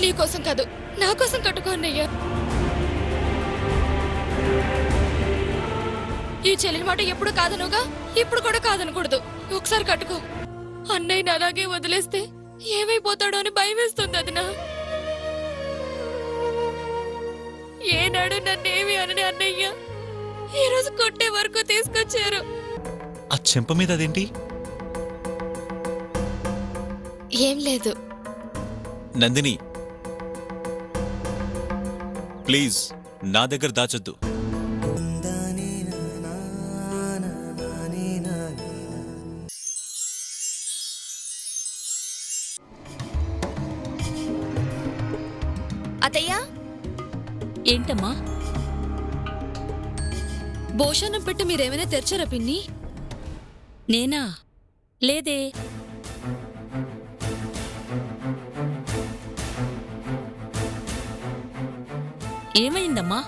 నీకోసం కాదు, నా కోసం కట్టుకో అన్నయ్య. ఈ చెల్లిని మాట ఎప్పుడు కాదనుగా, ఇప్పుడు కూడా కాదనకూడదు. ఒకసారి కట్టుకో. అన్నయ్యని అలాగే వదిలేస్తే ఏమైపోతాడో అని భయం వేస్తుంది అదినా. ఏనాడు నన్నేమి అనని అన్నయ్య ఈరోజు కొట్టే వరకు తీసుకొచ్చారు. ఆ చెంప మీద అదేంటి? ఏం లేదు నందిని, ప్లీజ్ నా దగ్గర దాచొద్దు. అత్తయ్యా. ఏంటమ్మా? భోజనం పెట్టి మీరేమైనా తెరిచారా పిన్ని? నేనా? లేదే. ఏమైందమ్మా?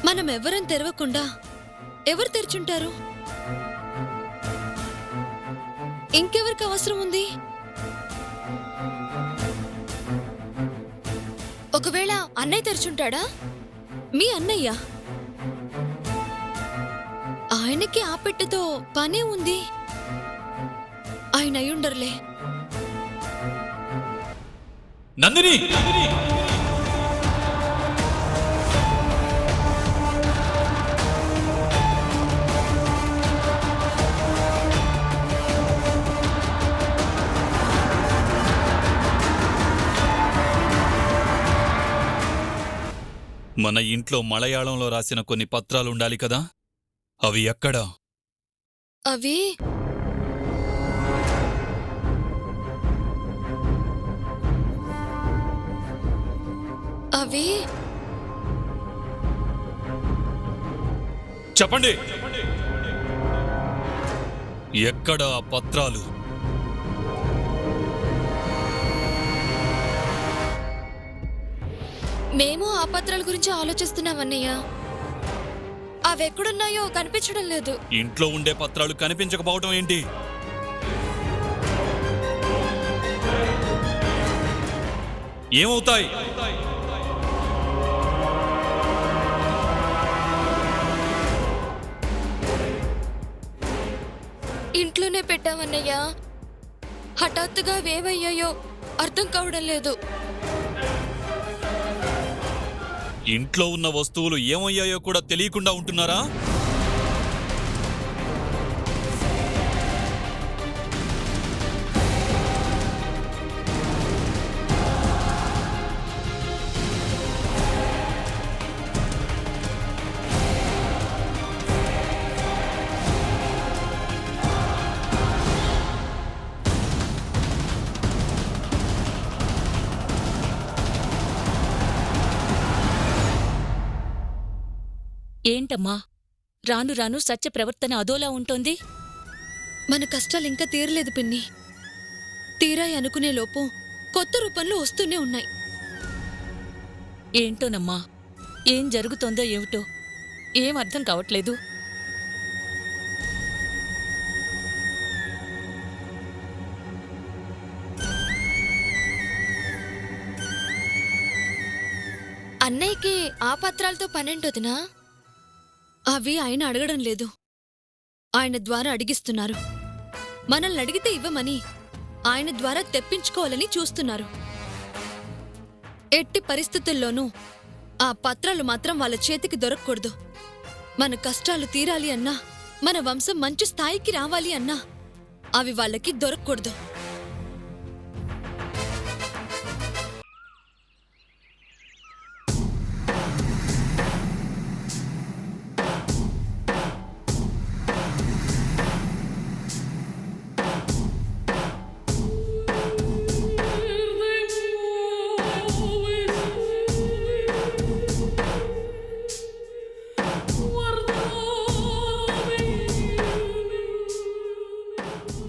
మనం ఎవరం తెరవకుండా ఎవరు తెరుచుంటారు? ఇంకెవరికి అవసరం ఉంది? ఒకవేళ అన్నయ్య తెరుచుంటాడా? మీ అన్నయ్య? ఆయనకి ఆ పెట్టెతో పనే ఉంది. ఆయన అయ్యుండరులే. నందిని, మన ఇంట్లో మలయాళంలో రాసిన కొన్ని పత్రాలుండాలి కదా, అవి ఎక్కడా? అవి అవి చెప్పండి, ఎక్కడా ఆ పత్రాలు? మేము ఆ పత్రాల గురించి ఆలోచిస్తున్నామన్నయ్య. అవెక్కడున్నాయో కనిపించడం లేదు. ఇంట్లో ఉండే పత్రాలు కనిపించకపోవటం ఏంటి? ఏమవుతాయి? ఇంట్లోనే పెట్టామన్నయ్య. హఠాత్తుగా వేవయ్యాయో అర్థం కావడం లేదు. ఇంట్లో ఉన్న వస్తువులు ఏమయ్యాయో కూడా తెలియకుండా ఉంటున్నారా? ఏంటమ్మా? రాను రాను సత్య ప్రవర్తన అదోలా ఉంటోంది. మన కష్టాలు ఇంకా తీరలేదు పిన్ని. తీరాయి అనుకునే లోపు కొత్త రూపంలో వస్తూనే ఉన్నాయి. ఏంటోనమ్మా, ఏం జరుగుతోందో ఏమిటో ఏం అర్థం కావట్లేదు. అన్నయ్యకి ఆ పత్రాలతో పనేంటొదినా? అవి ఆయన అడగడం లేదు, ఆయన ద్వారా అడిగిస్తున్నారు. మనల్ని అడిగితే ఇవ్వమని ఆయన ద్వారా తెప్పించుకోవాలని చూస్తున్నారు. ఎట్టి పరిస్థితుల్లోనూ ఆ పత్రాలు మాత్రం వాళ్ళ చేతికి దొరకకూడదు. మన కష్టాలు తీరాలి అన్నా, మన వంశం మంచి స్థాయికి రావాలి అన్నా అవి వాళ్ళకి దొరకకూడదు.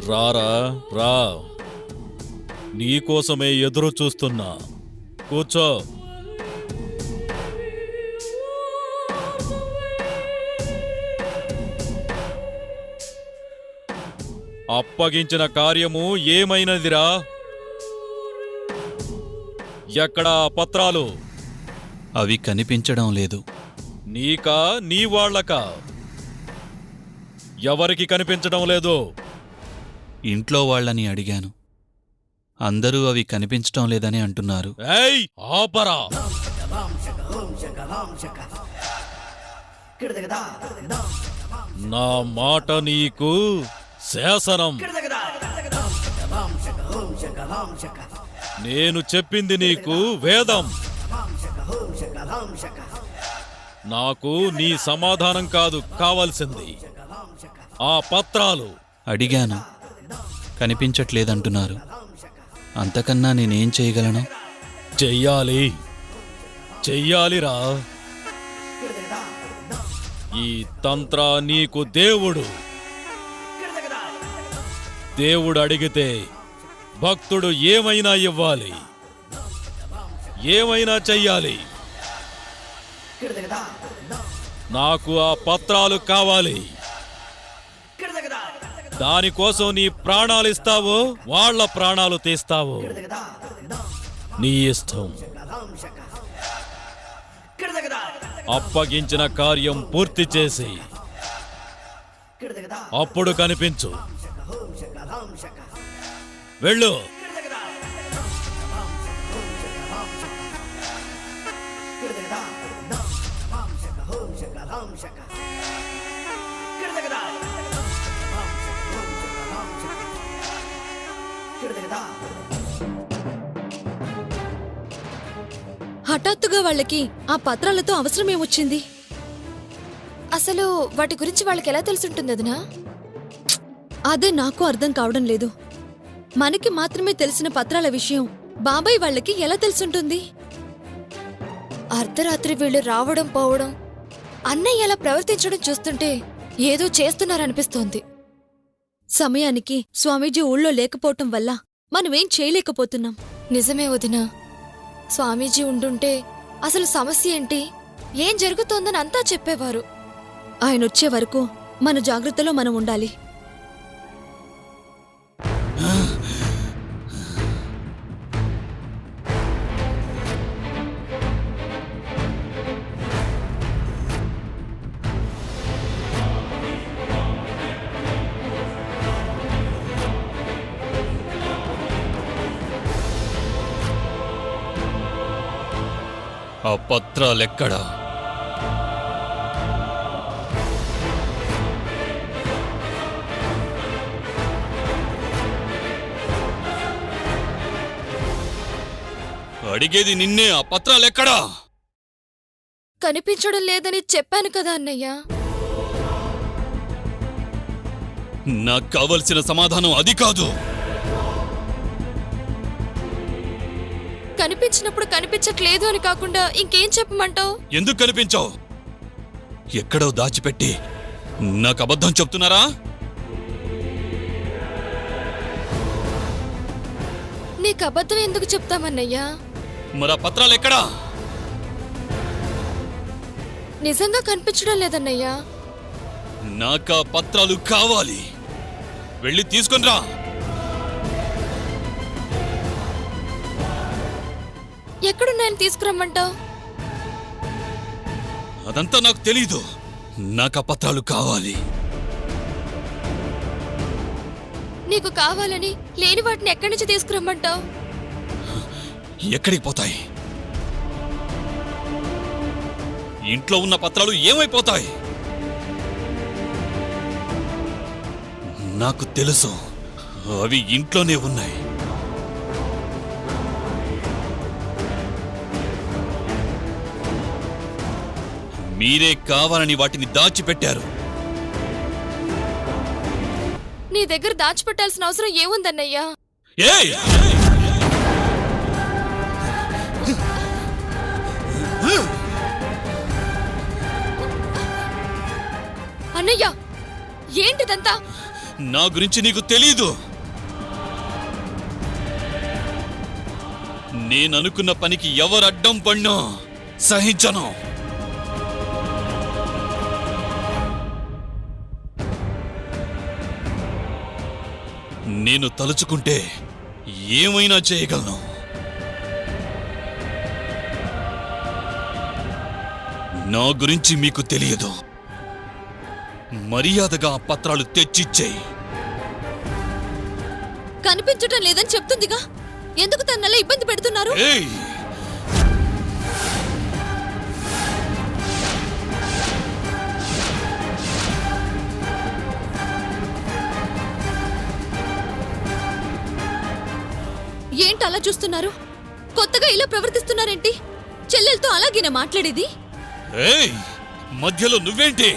రారా రా, నీకోసమే ఎదురు చూస్తున్నా. కూర్చో. అప్పగించిన కార్యము ఏమైనదిరా? ఎక్కడా ఆ పత్రాలు? అవి కనిపించడం లేదు. నీకా నీ వాళ్ళకా? ఎవరికి కనిపించడం లేదు? ఇంట్లో వాళ్ళని అడిగాను. అందరూ అవి కనిపించడం లేదని అంటున్నారు. ఏయ్ ఆపరా! నా మాట నీకు శాసనం. నేను చెప్పింది నీకు వేదం. నాకు నీ సమాధానం కాదు కావాల్సింది, ఆ పత్రాలు. అడిగాను, కనిపించట్లేదంటున్నారు. అంతకన్నా నేనేం చేయగలను? చెయ్యాలి, చెయ్యాలిరా. ఈ తంత్ర నీకు దేవుడు. దేవుడు అడిగితే భక్తుడు ఏమైనా ఇవ్వాలి, ఏమైనా చెయ్యాలి. నాకు ఆ పత్రాలు కావాలి. దానికోసం నీ ప్రాణాలిస్తావో వాళ్ళ ప్రాణాలు తీస్తావో నీ ఇష్టం. అప్పగించిన కార్యం పూర్తి చేసి అప్పుడు కనిపించు. వెళ్ళు. హఠాత్తుగా వాళ్ళకి ఆ పత్రాలతో అవసరమేమొచ్చింది? అసలు వాటి గురించి వాళ్ళకి ఎలా తెలుసుంటుంది వదినా? అదే నాకు అర్థం కావడం లేదు. మనకి మాత్రమే తెలిసిన పత్రాల విషయం బాబాయ్ వాళ్ళకి ఎలా తెలుసుంటుంది? అర్ధరాత్రి వీళ్ళు రావడం పోవడం, అన్నయ్య ఎలా ప్రవర్తించడం చూస్తుంటే ఏదో చేస్తున్నారనిపిస్తోంది. సమయానికి స్వామీజీ ఊళ్ళో లేకపోవటం వల్ల మనమేం చేయలేకపోతున్నాం. నిజమే వదినా. స్వామీజీ ఉండుంటే అసలు సమస్య ఏంటి, ఏం జరుగుతోందని అంతా చెప్పేవారు. ఆయనొచ్చే వరకు మన జాగ్రత్తలో మనం ఉండాలి. ఆ పత్రాలెక్కడా? అడిగేది నిన్నే. ఆ పత్రాలెక్కడా? కనిపించడం లేదని చెప్పాను కదా అన్నయ్య. నాకు కావలసిన సమాధానం అది కాదు. కనిపించినప్పుడు కనిపించట్లేదు అని కాకుండా ఇంకేం చెప్పమంటావు? ఎందుకు కనిపించావు? ఎక్కడో దాచిపెట్టి నాకు అబద్ధం చెప్తున్నారా? నీకు అబద్ధం ఎందుకు చెప్తామన్నయ్యా? మరి ఆ పత్రాలెక్కడా? నిజంగా కనిపించడం లేదన్నయ్యా. నాకా పత్రాలు కావాలి. వెళ్ళి తీసుకొనిరా. ఎక్కడున్నాయని తీసుకురమ్మంటావు? అదంతా నాకు తెలీదు. నాకా పత్రాలు కావాలి. నీకు కావాలని లేని వాటిని ఎక్కడి నుంచి తీసుకురమ్మంటావు? ఎక్కడికి పోతాయి? ఇంట్లో ఉన్న పత్రాలు ఏమైపోతాయి? నాకు తెలుసు, అవి ఇంట్లోనే ఉన్నాయి. మీరే కావాలని వాటిని దాచిపెట్టారు. నీ దగ్గర దాచిపెట్టాల్సిన అవసరం ఏముందన్నయ్యా? ఏయ్! అన్నయ్యా, ఏంటిదంతా? నా గురించి నీకు తెలీదు. నేననుకున్న పనికి ఎవరు అడ్డం పడినా సహించను. నేను తలుచుకుంటే ఏమైనా చేయగలను. నా గురించి మీకు తెలియదు. మర్యాదగా ఆ పత్రాలు తెచ్చిచ్చేయి. కనిపించటం లేదని చెప్తుందిగా, ఎందుకు తనలా ఇబ్బంది పెడుతున్నారు? ఏయ్! ఏంటి అలా చూస్తున్నారు? కొత్తగా ఇలా ప్రవర్తిస్తున్నారేంటి? చెల్లెలతో అలాగేనా మాట్లాడేది? ఏయ్! మధ్యలో నువ్వేంటి?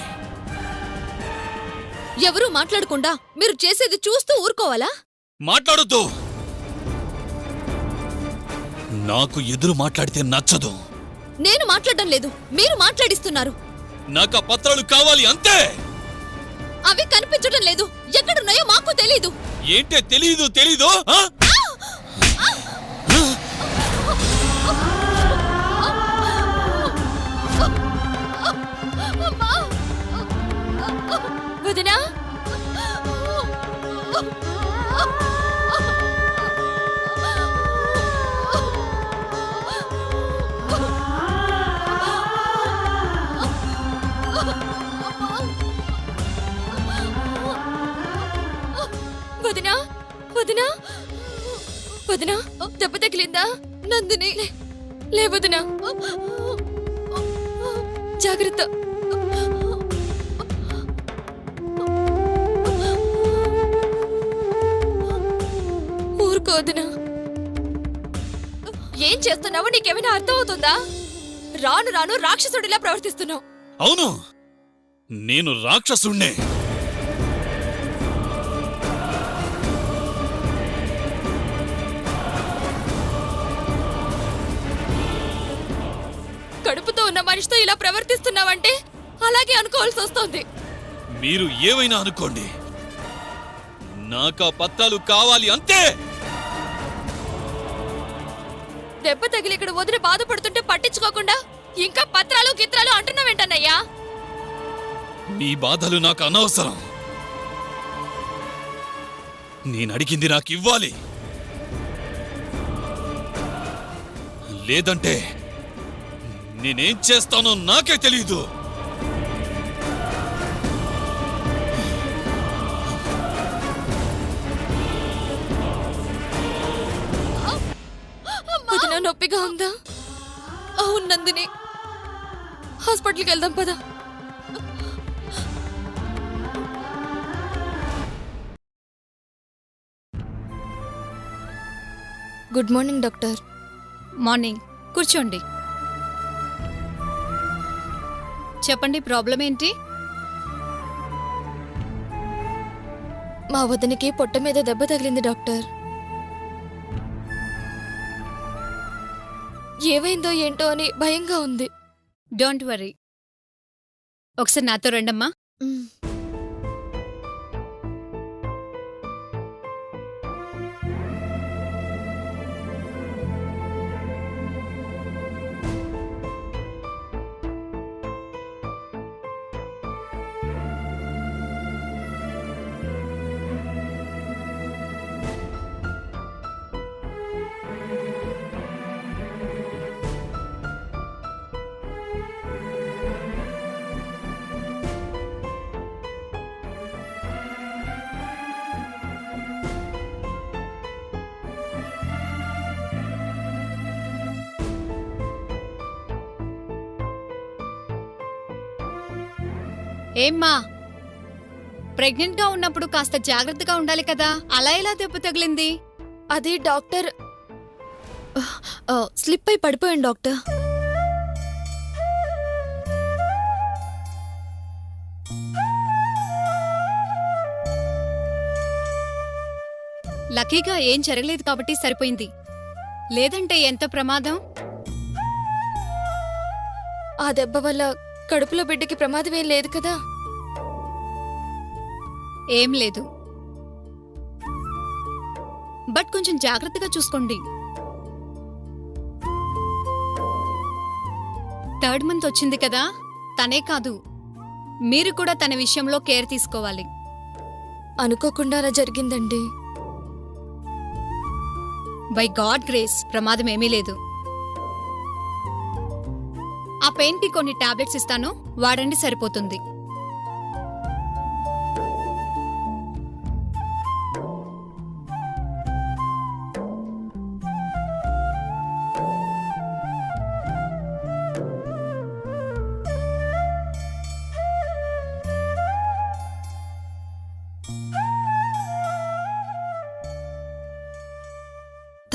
ఎవరూ మాట్లాడకుండా మీరు చేసేది చూస్తూ ఊరుకోవాలా? మాట్లాడొద్దు. నాకు ఎదురు మాట్లాడితే నచ్చదు. నేను మాట్లాడడం లేదు, మీరు మాట్లాడిస్తున్నారు. నాకు ఆ పత్రాలు కావాలి అంతే. అవి కనిపించడం లేదు, ఎక్కడున్నాయో మాకు తెలీదు. ఏంటే తెలీదు ఆ? వదినా, వదినా, వదినా, వదినా, దెబ్బ తగిలిందా? నందిని, లే వదినా, జాగ్రత్త. ఊరుకో వదినా. ఏం చేస్తున్నావో నీకేమైనా అర్థం అవుతుందా? రాను రాను రాక్షసుడిలా ప్రవర్తిస్తున్నావు. అవును, నేను రాక్షసుణ్ణే. కడుపుతో ఉన్న మనిషితో ఇలా ప్రవర్తిస్తున్నావంటే అలాగే అనుకోవాల్సి వస్తోంది. మీరు ఏమైనా అనుకోండి, నాకు ఆ పత్రాలు కావాలి అంతే. దెబ్బ తగిలి ఇక్కడ వదిలి బాధపడుతుంటే పట్టించుకోకుండా ఇంకా పత్రాలు గిత్రాలు అంటున్నావేంటన్నయ్యా? నీ బాధలు నాకు అనవసరం. నేనడిగింది నాకు ఇవ్వాలి, లేదంటే నేనేం చేస్తానో నాకే తెలీదు. వదినా, నొప్పిగా ఉందా? అవును నందిని, హాస్పిటల్కి వెళ్దాం పద. Good morning doctor. మార్నింగ్. కూర్చోండి. చెప్పండి, ప్రాబ్లం ఏంటి? మా వదినికి పొట్ట మీద దెబ్బ తగిలింది డాక్టర్. ఏమైందో ఏంటో అని భయంగా ఉంది. Don't worry. ఒకసారి నాతో రండమ్మా. ఏమ్మా, ప్రెగ్నెంట్ గా ఉన్నప్పుడు కాస్త జాగ్రత్తగా ఉండాలి కదా, అలా ఎలా దెబ్బ తగిలింది? అది డాక్టర్, స్లిప్ అయి పడిపోయాను డాక్టర్. లక్కీగా ఏం జరగలేదు కాబట్టి సరిపోయింది, లేదంటే ఎంత ప్రమాదం. ఆ దెబ్బ వల్ల కడుపులో బిడ్డకి ప్రమాదమేం లేదు కదా? ఏం లేదు, బట్ కొంచెం జాగ్రత్తగా చూసుకోండి. 3rd మంత్ వచ్చింది కదా, తనే కాదు మీరు కూడా తన విషయంలో కేర్ తీసుకోవాలి. అనుకోకుండా అలా జరిగిందండి. బై గాడ్ గ్రేస్ ప్రమాదం ఏమీ లేదు. ఆ పెయిన్ కి కొన్ని టాబ్లెట్స్ ఇస్తాను, వాడండి, సరిపోతుంది.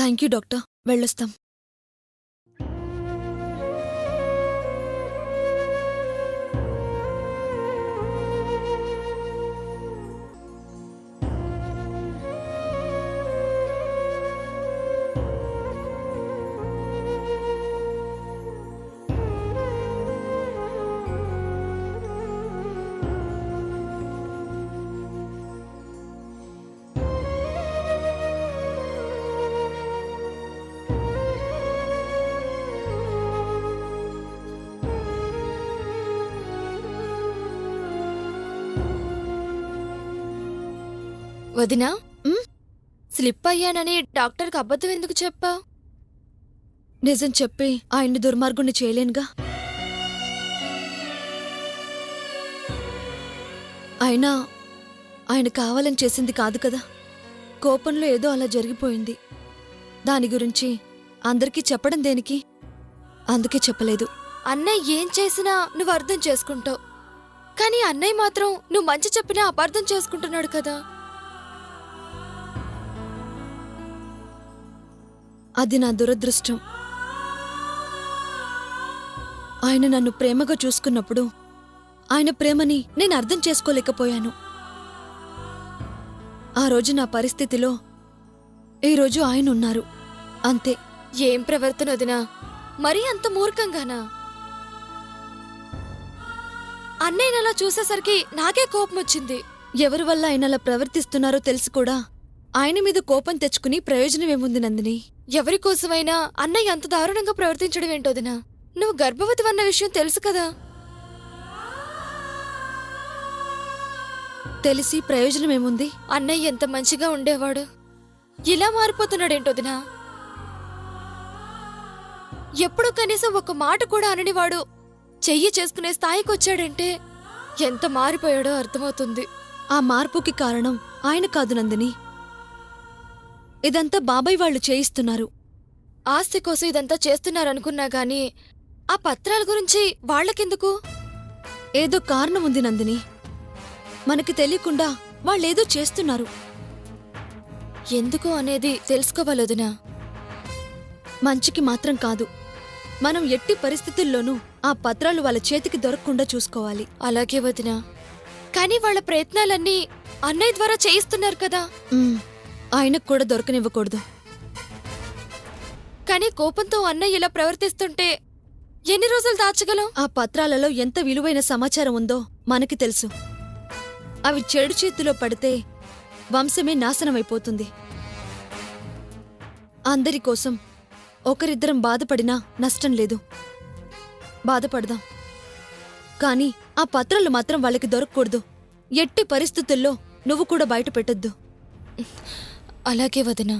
థ్యాంక్ యూ డాక్టర్, వెళ్ళొస్తాం. వదినా, స్లిప్ అయ్యానని డాక్టర్కి అబద్ధం ఎందుకు చెప్పావు? నిజం చెప్పి ఆయన్ని దుర్మార్గుణ్ణి చేయలేనుగా. అయినా ఆయన కావాలని చేసింది కాదు కదా. కోపంలో ఏదో అలా జరిగిపోయింది. దాని గురించి అందరికీ చెప్పడం దేనికి? అందుకే చెప్పలేదు. అన్నయ్య ఏం చేసినా నువ్వు అర్థం చేసుకుంటావు, కానీ అన్నయ్య మాత్రం నువ్వు మంచి చెప్పినా అపార్థం చేసుకుంటున్నాడు కదా. అది నా దురదృష్టం. ఆయన నన్ను ప్రేమగా చూసుకున్నప్పుడు ఆయన ప్రేమని నేను అర్థం చేసుకోలేకపోయాను. ఆ రోజు నా పరిస్థితిలో ఈరోజు ఆయన ఉన్నారు, అంతే. ఏం ప్రవర్తన వదినా, మరీ అంత మూర్ఖంగానా? అన్నయ్యని అలా చూసేసరికి నాకే కోపం వచ్చింది. ఎవరి వల్ల ఆయన అలా ప్రవర్తిస్తున్నారో తెలిసి కూడా ఆయన మీద కోపం తెచ్చుకుని ప్రయోజనమేముంది నందిని? ఎవరి కోసమైనా అన్నయ్య అంత దారుణంగా ప్రవర్తించడం ఏంటోదినా? నువ్వు గర్భవతివన్న విషయం తెలుసు కదా. తెలిసి ప్రయోజనమేముంది? అన్నయ్య ఎంత మంచిగా ఉండేవాడు, ఇలా మారిపోతున్నాడేంటోదినా? ఎప్పుడు కనీసం ఒక మాట కూడా అననివాడు చెయ్యి చేసుకునే స్థాయికి వచ్చాడంటే ఎంత మారిపోయాడో అర్థమవుతుంది. ఆ మార్పుకి కారణం ఆయన కాదు నందిని, ఇదంతా బాబాయ్ వాళ్ళు చేయిస్తున్నారు. ఆస్తి కోసం ఇదంతా చేస్తున్నారనుకున్నా గాని ఆ పత్రాల గురించి వాళ్ళకెందుకు? ఏదో కారణం ఉంది నందిని, మనకి తెలియకుండా వాళ్ళేదో చేస్తున్నారు. ఎందుకు అనేది తెలుసుకోవాలొదినా. మంచికి మాత్రం కాదు, మనం ఎట్టి పరిస్థితుల్లోనూ ఆ పత్రాలు వాళ్ళ చేతికి దొరకకుండా చూసుకోవాలి. అలాగే వదినా, కానీ వాళ్ళ ప్రయత్నాలన్నీ అన్నయ్య ద్వారా చేయిస్తున్నారు కదా. ఆయనకు కూడా దొరకనివ్వకూడదు. కానీ కోపంతో అన్నయ్య ఇలా ప్రవర్తిస్తుంటే ఎన్ని రోజులు దాచగలం? ఆ పత్రాలలో ఎంత విలువైన సమాచారం ఉందో మనకి తెలుసు. అవి చెడు చేతిలో పడితే వంశమే నాశనమైపోతుంది. అందరి కోసం ఒకరిద్దరం బాధపడినా నష్టం లేదు, బాధపడదాం. కానీ ఆ పత్రాలు మాత్రం వాళ్ళకి దొరకకూడదు. ఎట్టి పరిస్థితుల్లో నువ్వు కూడా బయట పెట్టొద్దు. అలాగే వదినా.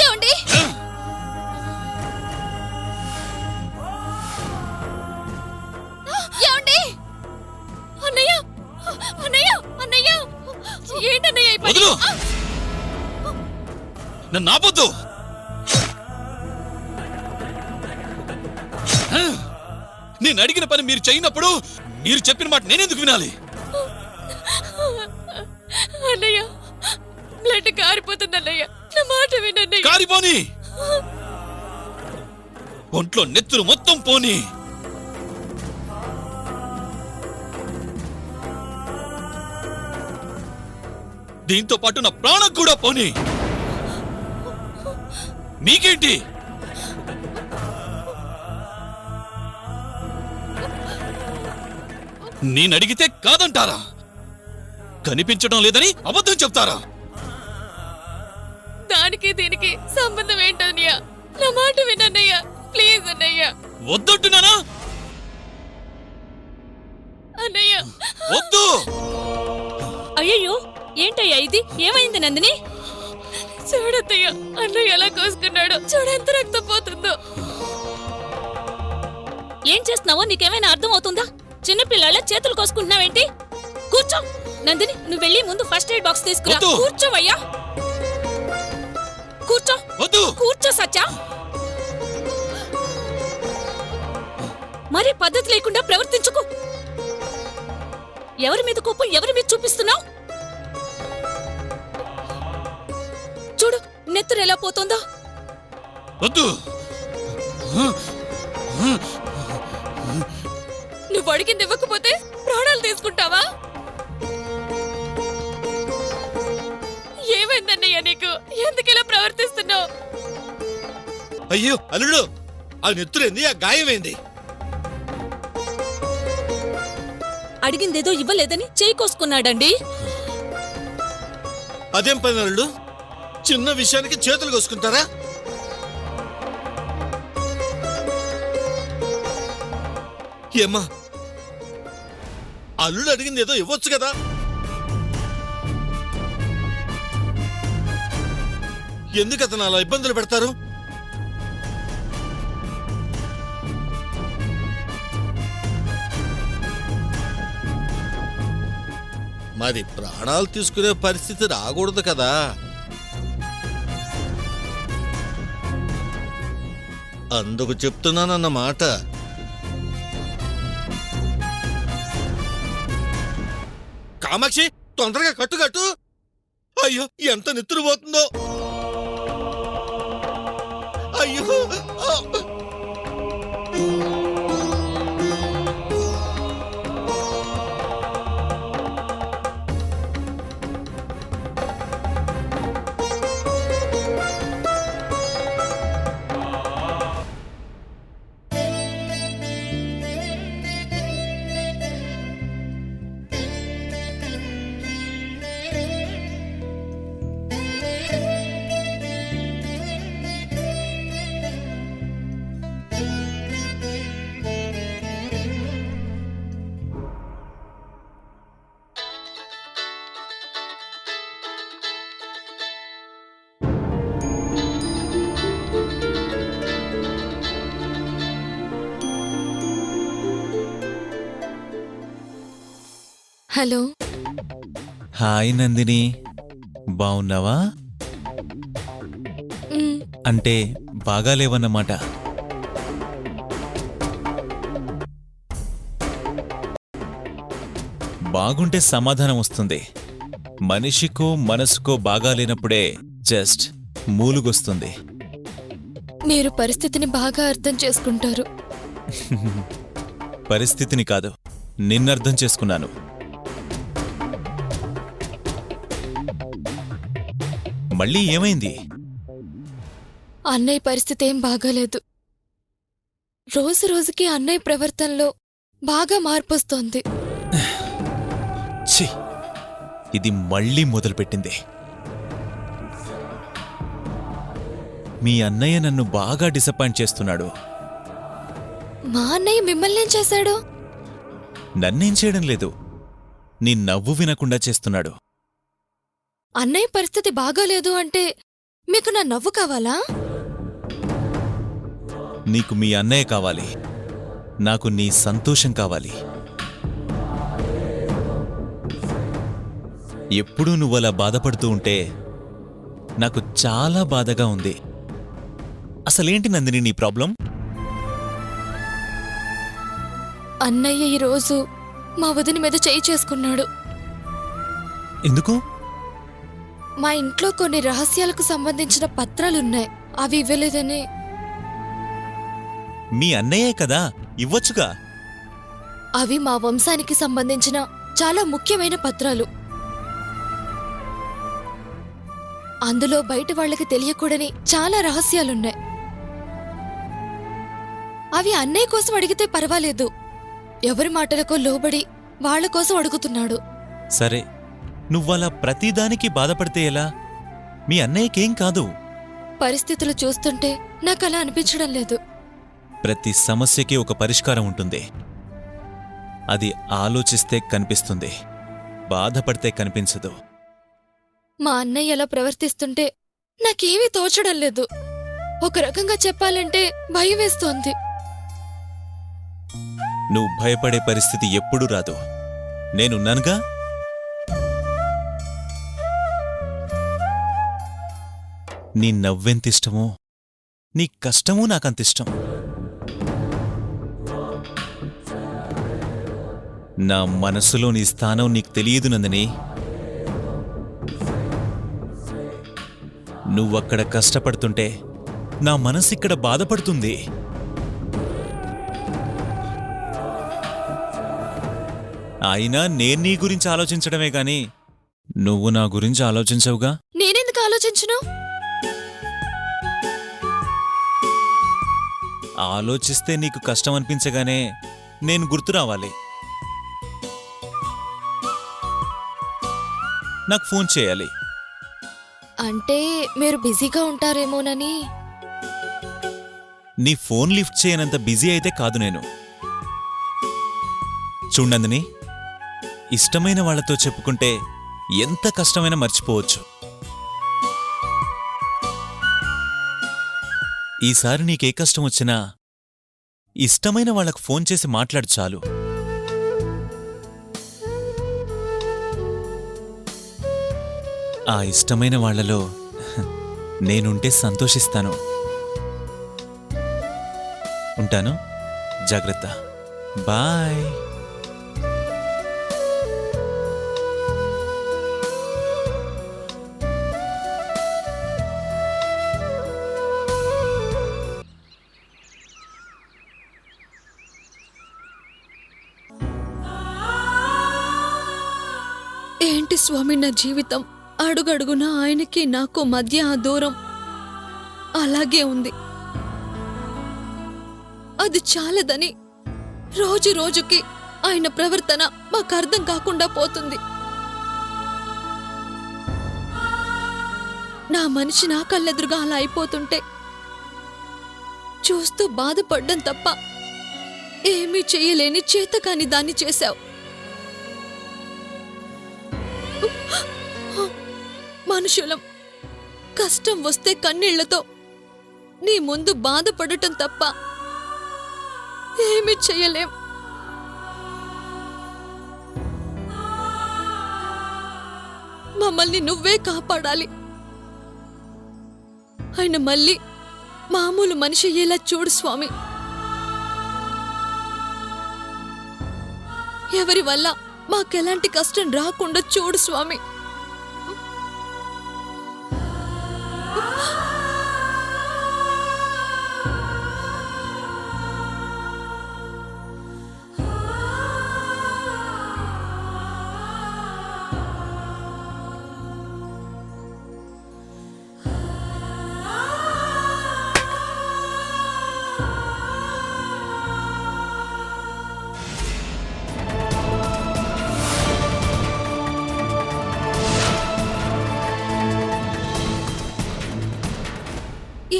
ఏమండి? ఏమండి? అన్నయ్య, అన్నయ్య, అన్నయ్య, ఏంటన్నయ్య ఈ పని? వదులు! నన్ను ఆపొద్దు! నేను అడిగిన పని మీరు చేయనప్పుడు మీరు చెప్పిన మాట నేనెందుకు వినాలి? అన్నయ్య బ్లడ్ కారిపోతుంది అన్నయ్య, నా మాట వినన్నయ్య. కారిపోని, ఒంట్లో నెత్తురు మొత్తం పోని. దీంతో పాటు నా ప్రాణం కూడా పోని. మీకేంటి? నేనడిగితే కాదంటారా? కనిపించడం లేదని అబద్ధం చెప్తారా? దానికి దీనికి సంబంధం ఏంటన్నయ్య? నా మాట వినన్నయ్య, ప్లీజ్ అన్నయ్య. వద్దంటున్నానా? అన్నయ్య వద్దు. అయ్యయ్యో ఏంటయ్యా ఇది? ఏమైంది నందిని? చూడత్తయ్య, అన్నయ్య ఎలా కోసుకున్నాడు, చూడ ఎంత రక్తం పోతుందో. ఏం చేస్తున్నావో నీకేమైనా అర్థం అవుతుందా? చిన్నపిల్లాళ్ళ చేతులు కోసుకుంటున్నావేంటి? కూర్చో నందిని, నువ్వు వెళ్ళి ముందు ఫస్ట్ ఎయిడ్ బాక్స్ తీసుకురా. వద్దు. కూర్చోవయ్యా, కూర్చో. వద్దు. కూర్చో సచ్చా. మరి పద్ధతి లేకుండా ప్రవర్తించుకో. ఎవరి మీద కోపం ఎవరి మీద చూపిస్తున్నావు? చూడు నెత్తురు ఎలా పోతుందో. వద్దు. నువ్వు అడిగింది ఇవ్వకపోతే ప్రాణాలు తీసుకుంటావా? ఏమైందన్నయ్య నీకు? ఎందుకు ఇలా ప్రవర్తిస్తున్నావు? అయ్యో అల్లుడు, ఆ నెత్తురేంది, ఆ గాయమేంది? అడిగిందేదో ఇవ్వలేదని చేయి కోసుకున్నాడండి. అదేం పని అల్లుడు, చిన్న విషయానికి చేతులు కోసుకుంటారా? ఏమ్మా, అల్లుడు అడిగింది ఏదో ఇవ్వచ్చు కదా. ఎందుకు అతను అలా ఇబ్బందులు పెడతారు? మరి ప్రాణాలు తీసుకునే పరిస్థితి రాకూడదు కదా. అందుకు చెప్తున్నానన్నమాట. కామాక్షి, తొందరగా కట్టు. అయ్యో ఎంత నెత్తురు పోతుందో. అయ్యో ఆ! హలో. హాయ్ నందిని, బావున్నావా? అంటే బాగాలేవన్నమాట. బాగుంటే సమాధానం వస్తుంది. మనిషికో మనసుకో బాగాలేనప్పుడే జస్ట్ మూలుగొస్తుంది. మీరు పరిస్థితిని బాగా అర్థం చేసుకుంటారు. పరిస్థితిని కాదు, నిన్నర్థం చేసుకున్నాను. మళ్ళీ ఏమైంది? అన్నయ్య పరిస్థితి ఏం బాగాలేదు. రోజు రోజుకి అన్నయ్య ప్రవర్తనలో బాగా మార్పొస్తోంది. ఛీ, ఇది మళ్ళీ మొదలుపెట్టింది. మీ అన్నయ్య నన్ను బాగా డిసప్పాయింట్ చేస్తున్నాడు. మా అన్నయ్య మిమ్మల్ని ఏం చేశాడు? నన్నేం చేయడం లేదు, నీ నవ్వు వినకుండా చేస్తున్నాడు. అన్నయ్య పరిస్థితి బాగాలేదు అంటే మీకు నా నవ్వు కావాలా? నీకు మీ అన్నయ్య కావాలి, నాకు నీ సంతోషం కావాలి. ఎప్పుడూ నువ్వలా బాధపడుతూ ఉంటే నాకు చాలా బాధగా ఉంది. అసలేంటి నందిని నీ ప్రాబ్లం? అన్నయ్య ఈరోజు మా వదిన మీద చేయి చేసుకున్నాడు. ఎందుకు? మా ఇంట్లో కొన్ని రహస్యాలకు సంబంధించిన పత్రాలున్నాయి, అవి ఇవ్వలేదని. మీ అన్నయ్యే కదా, ఇవ్వొచ్చుగా. అవి మా వంశానికి సంబంధించిన చాలా ముఖ్యమైన పత్రాలు. అందులో బయట వాళ్ళకి తెలియకూడని చాలా రహస్యాలున్నాయి. అవి అన్నయ్య కోసం అడిగితే పర్వాలేదు, ఎవరి మాటలకో లోబడి వాళ్ళ కోసం అడుగుతున్నాడు. సరే, నువ్వలా ప్రతిదానికి బాధపడితే ఎలా? మీ అన్నయ్యకేం కాదు. పరిస్థితులు చూస్తుంటే నాకలా అనిపించడం లేదు. ప్రతి సమస్యకి ఒక పరిష్కారం ఉంటుంది. అది ఆలోచిస్తే కనిపిస్తుంది, బాధపడితే కనిపించదు. మా అన్నయ్య ఎలా ప్రవర్తిస్తుంటే నాకేమీ తోచడం లేదు. ఒక రకంగా చెప్పాలంటే భయం వేస్తోంది. నువ్వు భయపడే పరిస్థితి ఎప్పుడూ రాదు, నేనున్నానుగా. నీ నవ్వెంతిష్టమో నీ కష్టమూ నాకంతిష్టం. నా మనసులో నీ స్థానం నీకు తెలియదు నందిని. నువ్వక్కడ కష్టపడుతుంటే నా మనసిక్కడ బాధపడుతుంది. అయినా నేను నీ గురించి ఆలోచించడమే గాని నువ్వు నా గురించి ఆలోచించవుగా. నేనెందుకు ఆలోచించను? ఆలోచిస్తే నీకు కష్టం అనిపించగానే నేను గుర్తు రావాలి. నాకు ఫోన్ చేయాలి. అంటే మీరు బిజీగా ఉంటారేమోనని. నీ ఫోన్ లిఫ్ట్ చేయనంత బిజీ అయితే కాదు నేను. చూడండిని, ఇష్టమైన వాళ్లతో చెప్పుకుంటే ఎంత కష్టమైనా మర్చిపోవచ్చు. ఈసారి నీకే కష్టం వచ్చినా ఇష్టమైన వాళ్లకు ఫోన్ చేసి మాట్లాడు చాలు. ఆ ఇష్టమైన వాళ్లలో నేనుంటే సంతోషిస్తాను. ఉంటాను, జాగ్రత్త, బాయ్. ఏంటి స్వామి నా జీవితం? అడుగడుగున ఆయనకి నాకు మధ్య ఆ దూరం అలాగే ఉంది. అది చాలదని రోజు రోజుకి ఆయన ప్రవర్తన మాకు అర్థం కాకుండా పోతుంది. నా మనిషి నా కళ్ళెదురుగా అలా అయిపోతుంటే చూస్తూ బాధపడ్డం తప్ప ఏమీ చెయ్యలేని చేతకాని దాన్ని చేశావు. మనుషులం కష్టం వస్తే కన్నీళ్లతో నీ ముందు బాధపడటం తప్ప ఏమీ చెయ్యలేం. మమ్మల్ని నువ్వే కాపాడాలి. ఆయన మళ్ళీ మామూలు మనిషి అయ్యేలా చూడు స్వామి. ఎవరి వల్ల మాకెలాంటి కష్టం రాకుండా చూడు స్వామి.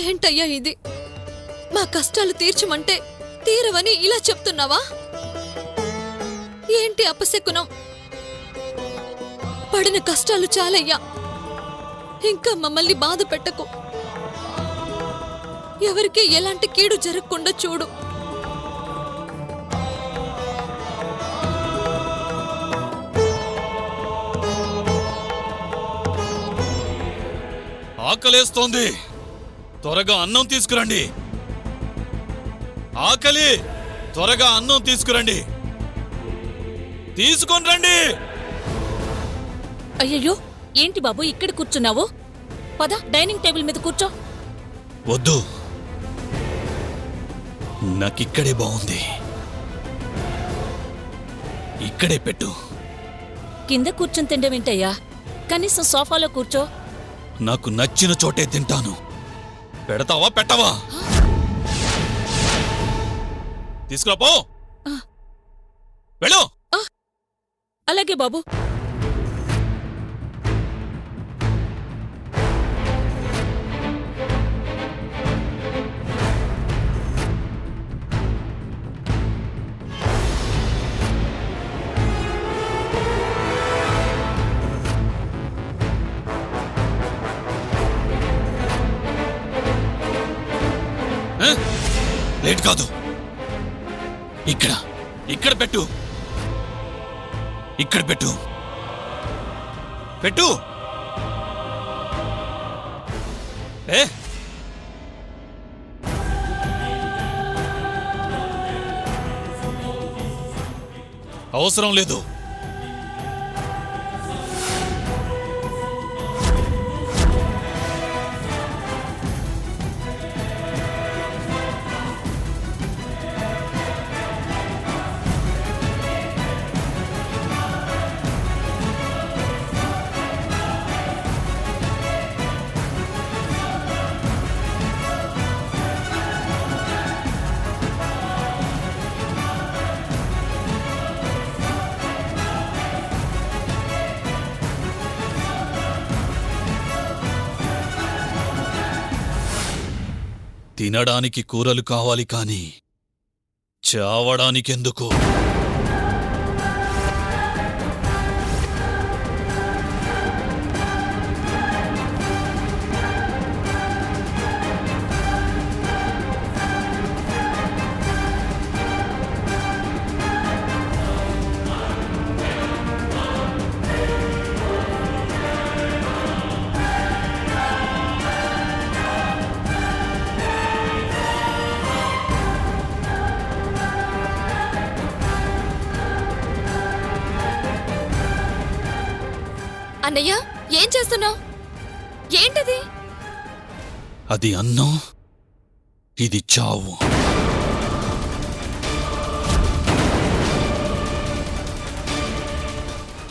ఏంటయ్యా ఇది? మా కష్టాలు తీర్చమంటే తీరవని ఇలా చెప్తున్నావా? ఏంటి అపశకునం? పడిన కష్టాలు చాలయ్యా, ఇంకా మమ్మల్ని బాధ పెట్టకు. ఎవరికి ఎలాంటి కీడు జరగకుండా చూడు. ఆకలేస్తోంది, త్వరగా అన్నం తీసుకురండి. ఆకలి, త్వరగా అన్నం తీసుకురండి. తీసుకొని రండి. అయ్యయ్యో ఏంటి బాబు ఇక్కడ కూర్చున్నావు? పద డైనింగ్ టేబుల్ మీద కూర్చో. వద్దు, నాకిక్కడే బాగుంది. ఇక్కడే పెట్టు. కింద కూర్చుని తిండమేంటయ్యా? కనీసం సోఫాలో కూర్చో. నాకు నచ్చిన చోటే తింటాను. పెడతావా పెట్టవా? తీసుకురాపో. వెళ్ళు. అలాగే బాబు. లేట్ కాదు. ఇక్కడ ఇక్కడ పెట్టు. ఇక్కడ పెట్టు. పెట్టు. ఏ అవసరం లేదు. తినడానికి కూరలు కావాలి కాని చావడానికెందుకు? అన్నయ్య ఏం చేస్తున్నావు? ఏంటది? అది అన్నం, ఇది చావు.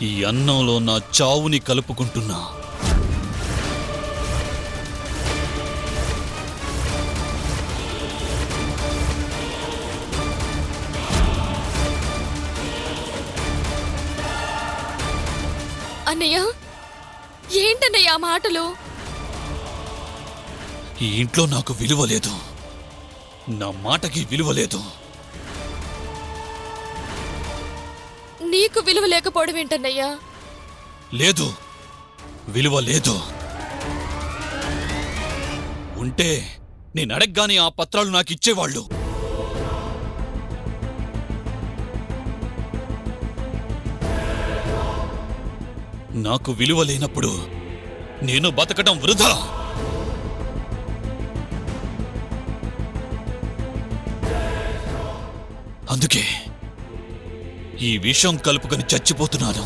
ఈ అన్నంలో నా చావుని కలుపుకుంటున్నా. అన్నయ్య ఏంటన్నయ్య ఆ మాటలు? ఈ ఇంట్లో నాకు విలువ లేదు. నా మాటకి విలువ లేదు. నీకు విలువ లేకపోవడం ఏంటన్నయ్యా? లేదు, విలువ లేదు. ఉంటే నేను అడగ్గానే ఆ పత్రాలు నాకిచ్చేవాళ్ళు. నాకు విలువ లేనప్పుడు నేను బతకడం వృధా. అందుకే ఈ విషం కలుపుకొని చచ్చిపోతున్నాను.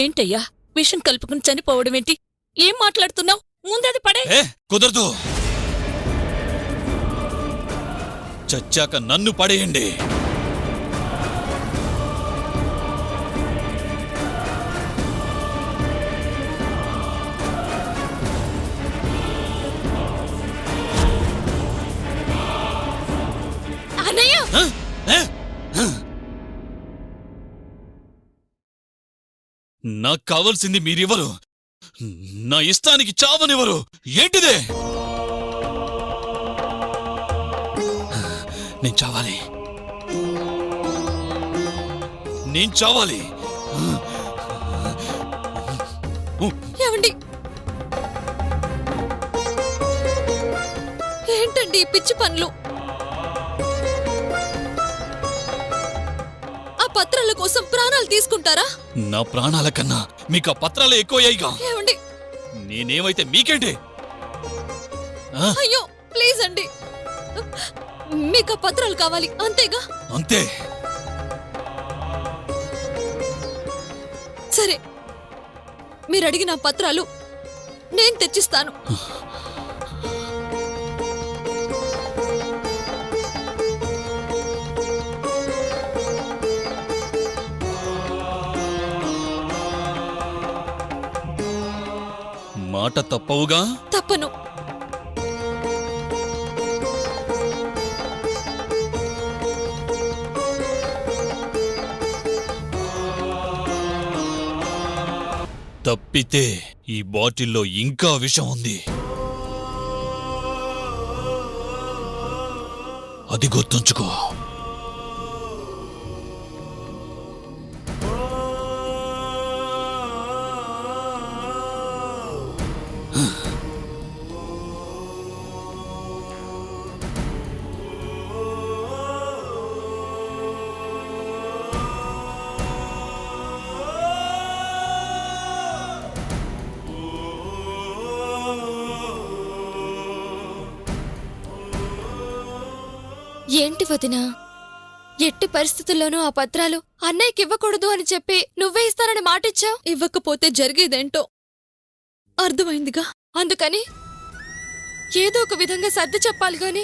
ఏంటయ్యా విషం కలుపుకుని చనిపోవడం ఏంటి? ఏం మాట్లాడుతున్నావు? ముందది పడే. కుదరదు. చచ్చాక నన్ను పడేయండి. అన్నయ్య నాకు కావాల్సింది మీరెవరు? నా ఇష్టానికి చావనివ్వరు. ఏంటిదే? నేను చావాలి. నేను చావాలి. ఏమండి? ఏంటండి ఈ పిచ్చి పనులు? ఆ పత్రాల కోసం ప్రాణాలు తీసుకుంటారా? నా ప్రాణాల కన్నా మీకు ఆ పత్రాలు ఎక్కువయ్యాయిగా. ఏమండి? నేనేమైతే మీకేంటి? ఆ? అయ్యో ప్లీజ్ అండి, మీకు ఆ పత్రాలు కావాలి అంతేగా? అంతే. సరే, మీరు అడిగిన ఆ పత్రాలు నేను తెచ్చిస్తాను. మాట తప్పవుగా? తప్పను. తప్పితే ఈ బాటిల్లో ఇంకా విషం ఉంది. అది గుర్తుంచుకో. ఏంటి వదినా, ఎట్టి పరిస్థితుల్లోనూ ఆ పత్రాలు అన్నయ్యకి ఇవ్వకూడదు అని చెప్పి నువ్వే ఇస్తానని మాటిచ్చావు. ఇవ్వకపోతే జరిగేదేంటో అర్థమైందిగా. అందుకని ఏదో ఒక విధంగా సర్ది చెప్పాలి గాని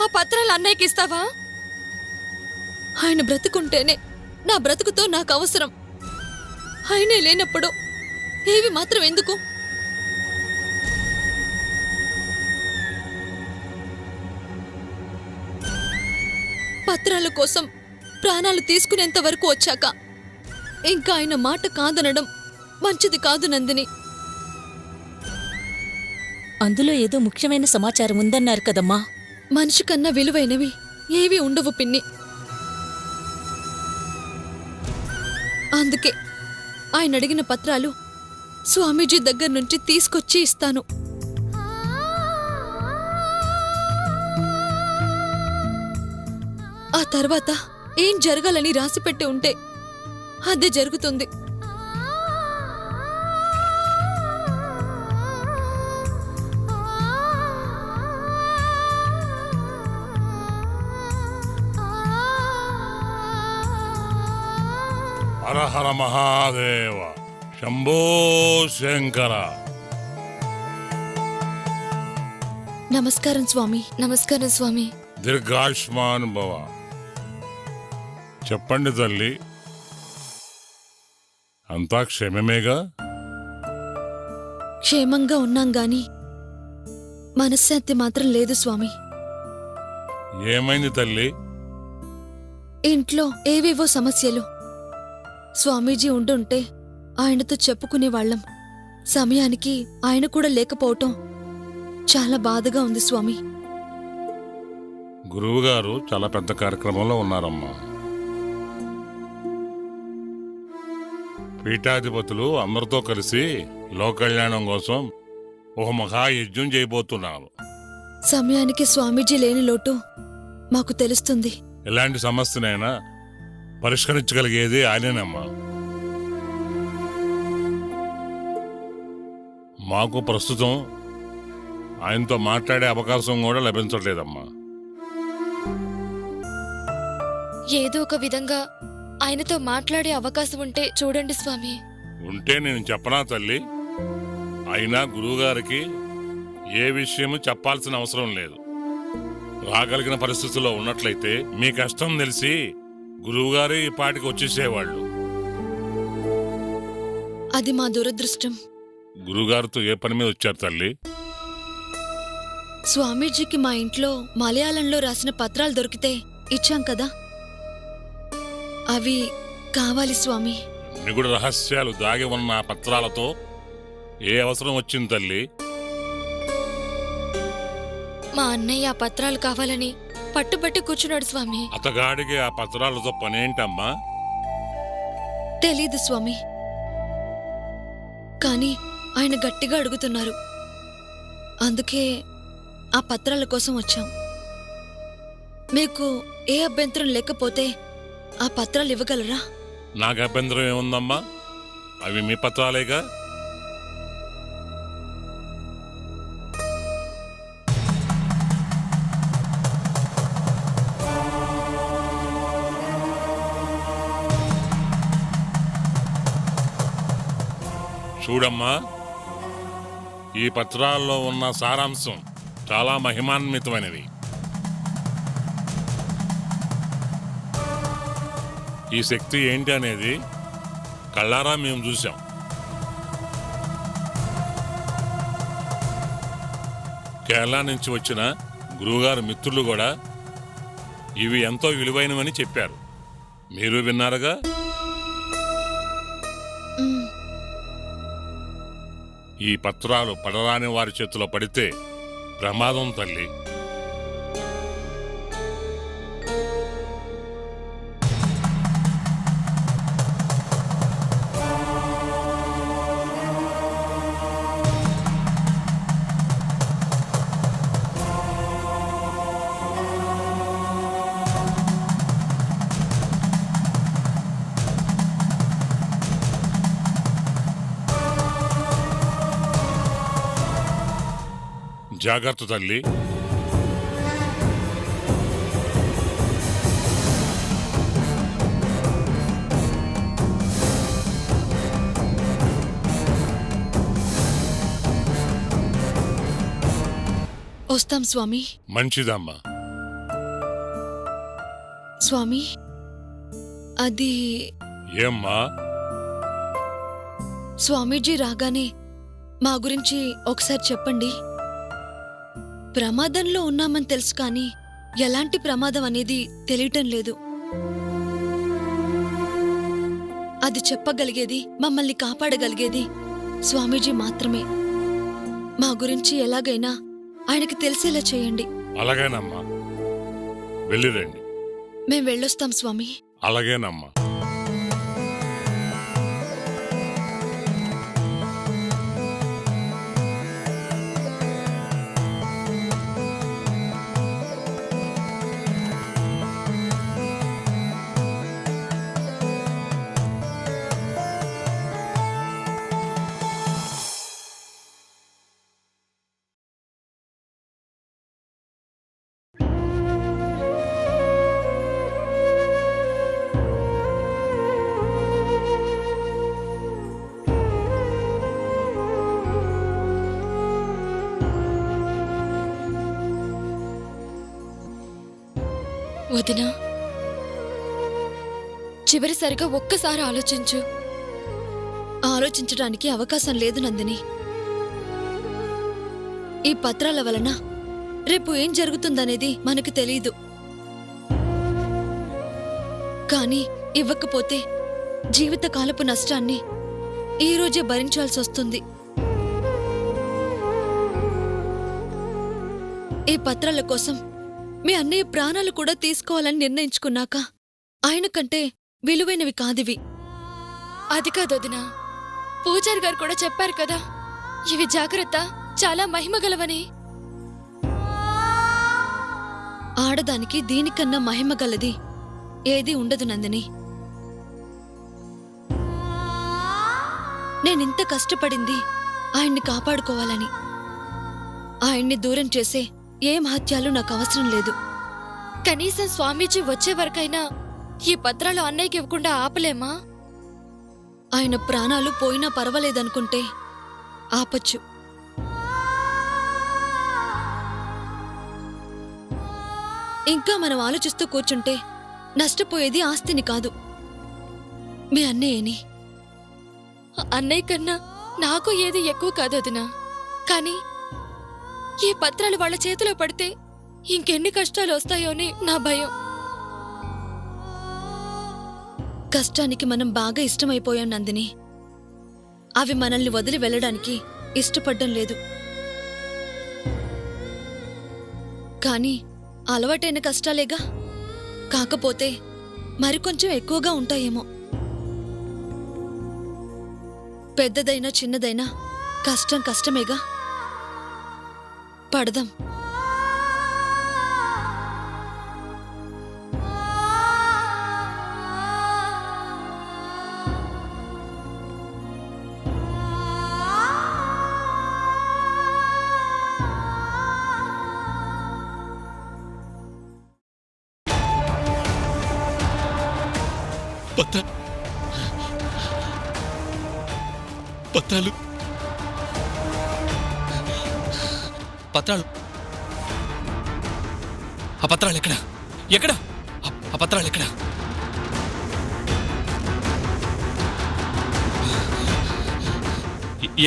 ఆ పత్రాలు అన్నయ్యకి ఇస్తావా? ఆయన బ్రతుకుంటేనే నా బ్రతుకుతో నాకు అవసరం. ఆయనే లేనప్పుడు ఏవి మాత్రం ఎందుకు? పత్రాల కోసం ప్రాణాలు తీసుకునేంత వరకు వచ్చాక ఇంకా ఆయన మాట కాదనడం మంచిది కాదు నందిని. అందులో ఏదో ముఖ్యమైన సమాచారం ఉందన్నారు కదమ్మా. మనిషి కన్నా విలువైనవి ఏవి ఉండవు పిన్ని. అందుకే ఆయన అడిగిన పత్రాలు స్వామీజీ దగ్గర నుంచి తీసుకొచ్చి ఇస్తాను. ఆ తర్వాత ఏం జరగాలని రాసిపెట్టి ఉంటే అదే జరుగుతుంది. హర హర మహాదేవ, శంభో శంకర. నమస్కారం స్వామి. నమస్కారం స్వామి. దీర్ఘాయుష్మాన్ భవ. చెప్పండి తల్లి, అంతా క్షేమమేగా? క్షేమంగా ఉన్నాం గాని మనశ్శాంతి మాత్రం లేదు స్వామి. ఏమైంది తల్లి? ఇంట్లో ఏవేవో సమస్యలు. స్వామీజీ ఉండుంటే ఆయనతో చెప్పుకునేవాళ్లం. సమయానికి ఆయన కూడా లేకపోవటం చాలా బాధగా ఉంది స్వామి. గురువుగారు చాలా పెద్ద కార్యక్రమంలో ఉన్నారమ్మా. పీఠాధిపతులు అందరితో కలిసి లోక కళ్యాణం కోసం ఒక మహాయజ్ఞం చేయబోతున్నారు. సమయానికి స్వామీజీ లేని లోటు మాకు తెలుస్తుంది. ఎలాంటి సమస్యనైనా పరిష్కరించగలిగేది ఆయనేనమ్మా. మాకు ప్రస్తుతం ఆయనతో మాట్లాడే అవకాశం కూడా లభించట్లేదమ్మా. ఏదో ఒక విధంగా ఆయనతో మాట్లాడే అవకాశం ఉంటే చూడండి స్వామి. ఉంటే నేను చెప్పనా తల్లి? అయినా గురువుగారికి ఏ విషయము చెప్పాల్సిన అవసరం లేదు. రాగలిగిన పరిస్థితుల్లో ఉన్నట్లయితే మీ కష్టం తెలిసి గురువుగారు ఈ పాటికి వచ్చేసేవాళ్ళు. అది మా దురదృష్టం. గురువుగారితో ఏ పని మీద వచ్చారు తల్లి? స్వామీజీకి మా ఇంట్లో మలయాళంలో రాసిన పత్రాలు దొరికితే ఇచ్చాం కదా, అవి కావాలి స్వామి. నిగుడు రహస్యాలు దాగి ఉన్న ఆ పత్రాలతో ఏ అవసరం వచ్చింది తల్లి? మా అన్నయ్య ఆ పత్రాలు కావాలని పట్టుబట్టి కూర్చున్నాడు స్వామి. అతగాడికి ఆ పత్రాలతో పనేంటమ్మా? తెలీదు స్వామి, కానీ ఆయన గట్టిగా అడుగుతున్నారు. అందుకే ఆ పత్రాల కోసం వచ్చాం. మీకు ఏ అభ్యంతరం లేకపోతే ఆ పత్రాలు ఇవ్వగలరా? నాకు అభ్యంతరం ఏముందమ్మా? అవి మీ పత్రాలేగా. చూడమ్మా, ఈ పత్రాల్లో ఉన్న సారాంశం చాలా మహిమాన్వితమైనవి. ఈ శక్తి ఏంటి అనేది కళ్ళారా మేము చూసాం. కేరళ నుంచి వచ్చిన గురువుగారు మిత్రులు కూడా ఇవి ఎంతో విలువైనవని చెప్పారు. మీరు విన్నారుగా. మ్, ఈ పత్రాలు పడరాని వారి చేతిలో పడితే ప్రమాదం తల్లి. జాగ్రత్త తల్లి. వస్తాం స్వామి. మంచిదమ్మా. స్వామి, అది ఏమ్మా? స్వామీజీ రాగానే మా గురించి ఒకసారి చెప్పండి. ప్రమాదంలో ఉన్నామని తెలుసు కానీ ఎలాంటి ప్రమాదం అనేది తెలియటం లేదు. అది చెప్పగలిగేది, మమ్మల్ని కాపాడగలిగేది స్వామీజీ మాత్రమే. మా గురించి ఎలాగైనా ఆయనకి తెలిసేలా చేయండి. అలాగేనమ్మా, వెళ్ళిరండి. మేం వెళ్ళొస్తాం స్వామి. అలాగేనమ్మా. వదినా, చివరిసారిగా ఒక్కసారి ఆలోచించు. ఆలోచించడానికి అవకాశం లేదు నందిని. ఈ పత్రాల వలన రేపు ఏం జరుగుతుందనేది మనకు తెలీదు. కానీ ఇవ్వకపోతే జీవితకాలపు నష్టాన్ని ఈ రోజే భరించాల్సి వస్తుంది. ఈ పత్రాల కోసం మీ అన్నయ్య ప్రాణాలు కూడా తీసుకోవాలని నిర్ణయించుకున్నాక ఆయన కంటే విలువైనవి కాదివి. అది కాదు వదినా, పూజారి గారు కూడా చెప్పారు కదా, ఇవి జాగ్రత్త, చాలా మహిమగలవని. ఆడదానికి దీనికన్నా మహిమగలది ఏదీ ఉండదు నందిని. నేనింత కష్టపడింది ఆయన్ని కాపాడుకోవాలని. ఆయన్ని దూరం చేసే ఏ మహత్యాలు నాకు అవసరం లేదు. కనీసం స్వామీజీ వచ్చే వరకైనా ఈ పత్రాలు అన్నయ్యకి ఇవ్వకుండా ఆపలేమా? ఆయన ప్రాణాలు పోయినా పర్వాలేదనుకుంటే ఆపచ్చు. ఇంకా మనం ఆలోచిస్తూ కూర్చుంటే నష్టపోయేది ఆస్తిని కాదు, మీ అన్నయ్యని. అన్నయ్య కన్నా నాకు ఏది ఎక్కువ కాదు వదినా. కానీ ఈ పత్రాలు వాళ్ళ చేతిలో పడితే ఇంకెన్ని కష్టాలు వస్తాయోని నా భయం. కష్టానికి మనం బాగా ఇష్టమైపోయాం నందిని. అవి మనల్ని వదిలి వెళ్ళడానికి ఇష్టపడ్డం లేదు. కానీ అలవాటైన కష్టాలేగా, కాకపోతే మరికొంచెం ఎక్కువగా ఉంటాయేమో. పెద్దదైనా చిన్నదైనా కష్టం కష్టమేగా. పడదాం. పత్ర పత్రాలు పత్రాలు ఆ పత్రాలు ఎక్కడ ఎక్కడ ఆ పత్రాలు ఎక్కడ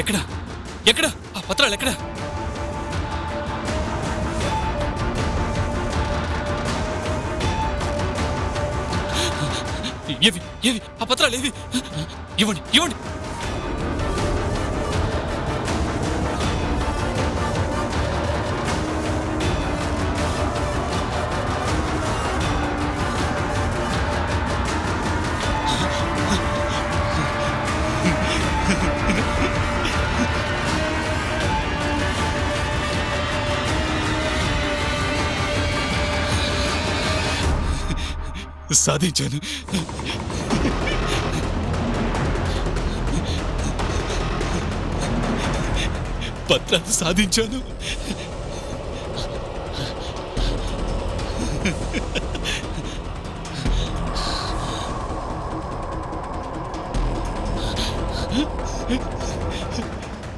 ఎక్కడ ఎక్కడ ఆ పత్రాలు ఎక్కడ ఏవి ఏవి ఆ పత్రాలు ఏవి ఇవ్వండి ఇవ్వండి సాధించాను పత్రాలు సాధించాను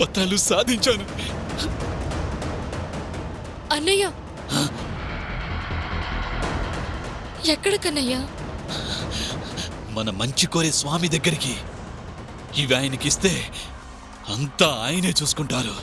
పత్రాలు సాధించాను అన్నయ్య ఎక్కడ కన్నయ్య? మన మంచి కోరే స్వామి దగ్గరికి ఇవి ఆయనకిస్తే అంతా ఆయనే చూసుకుంటారు.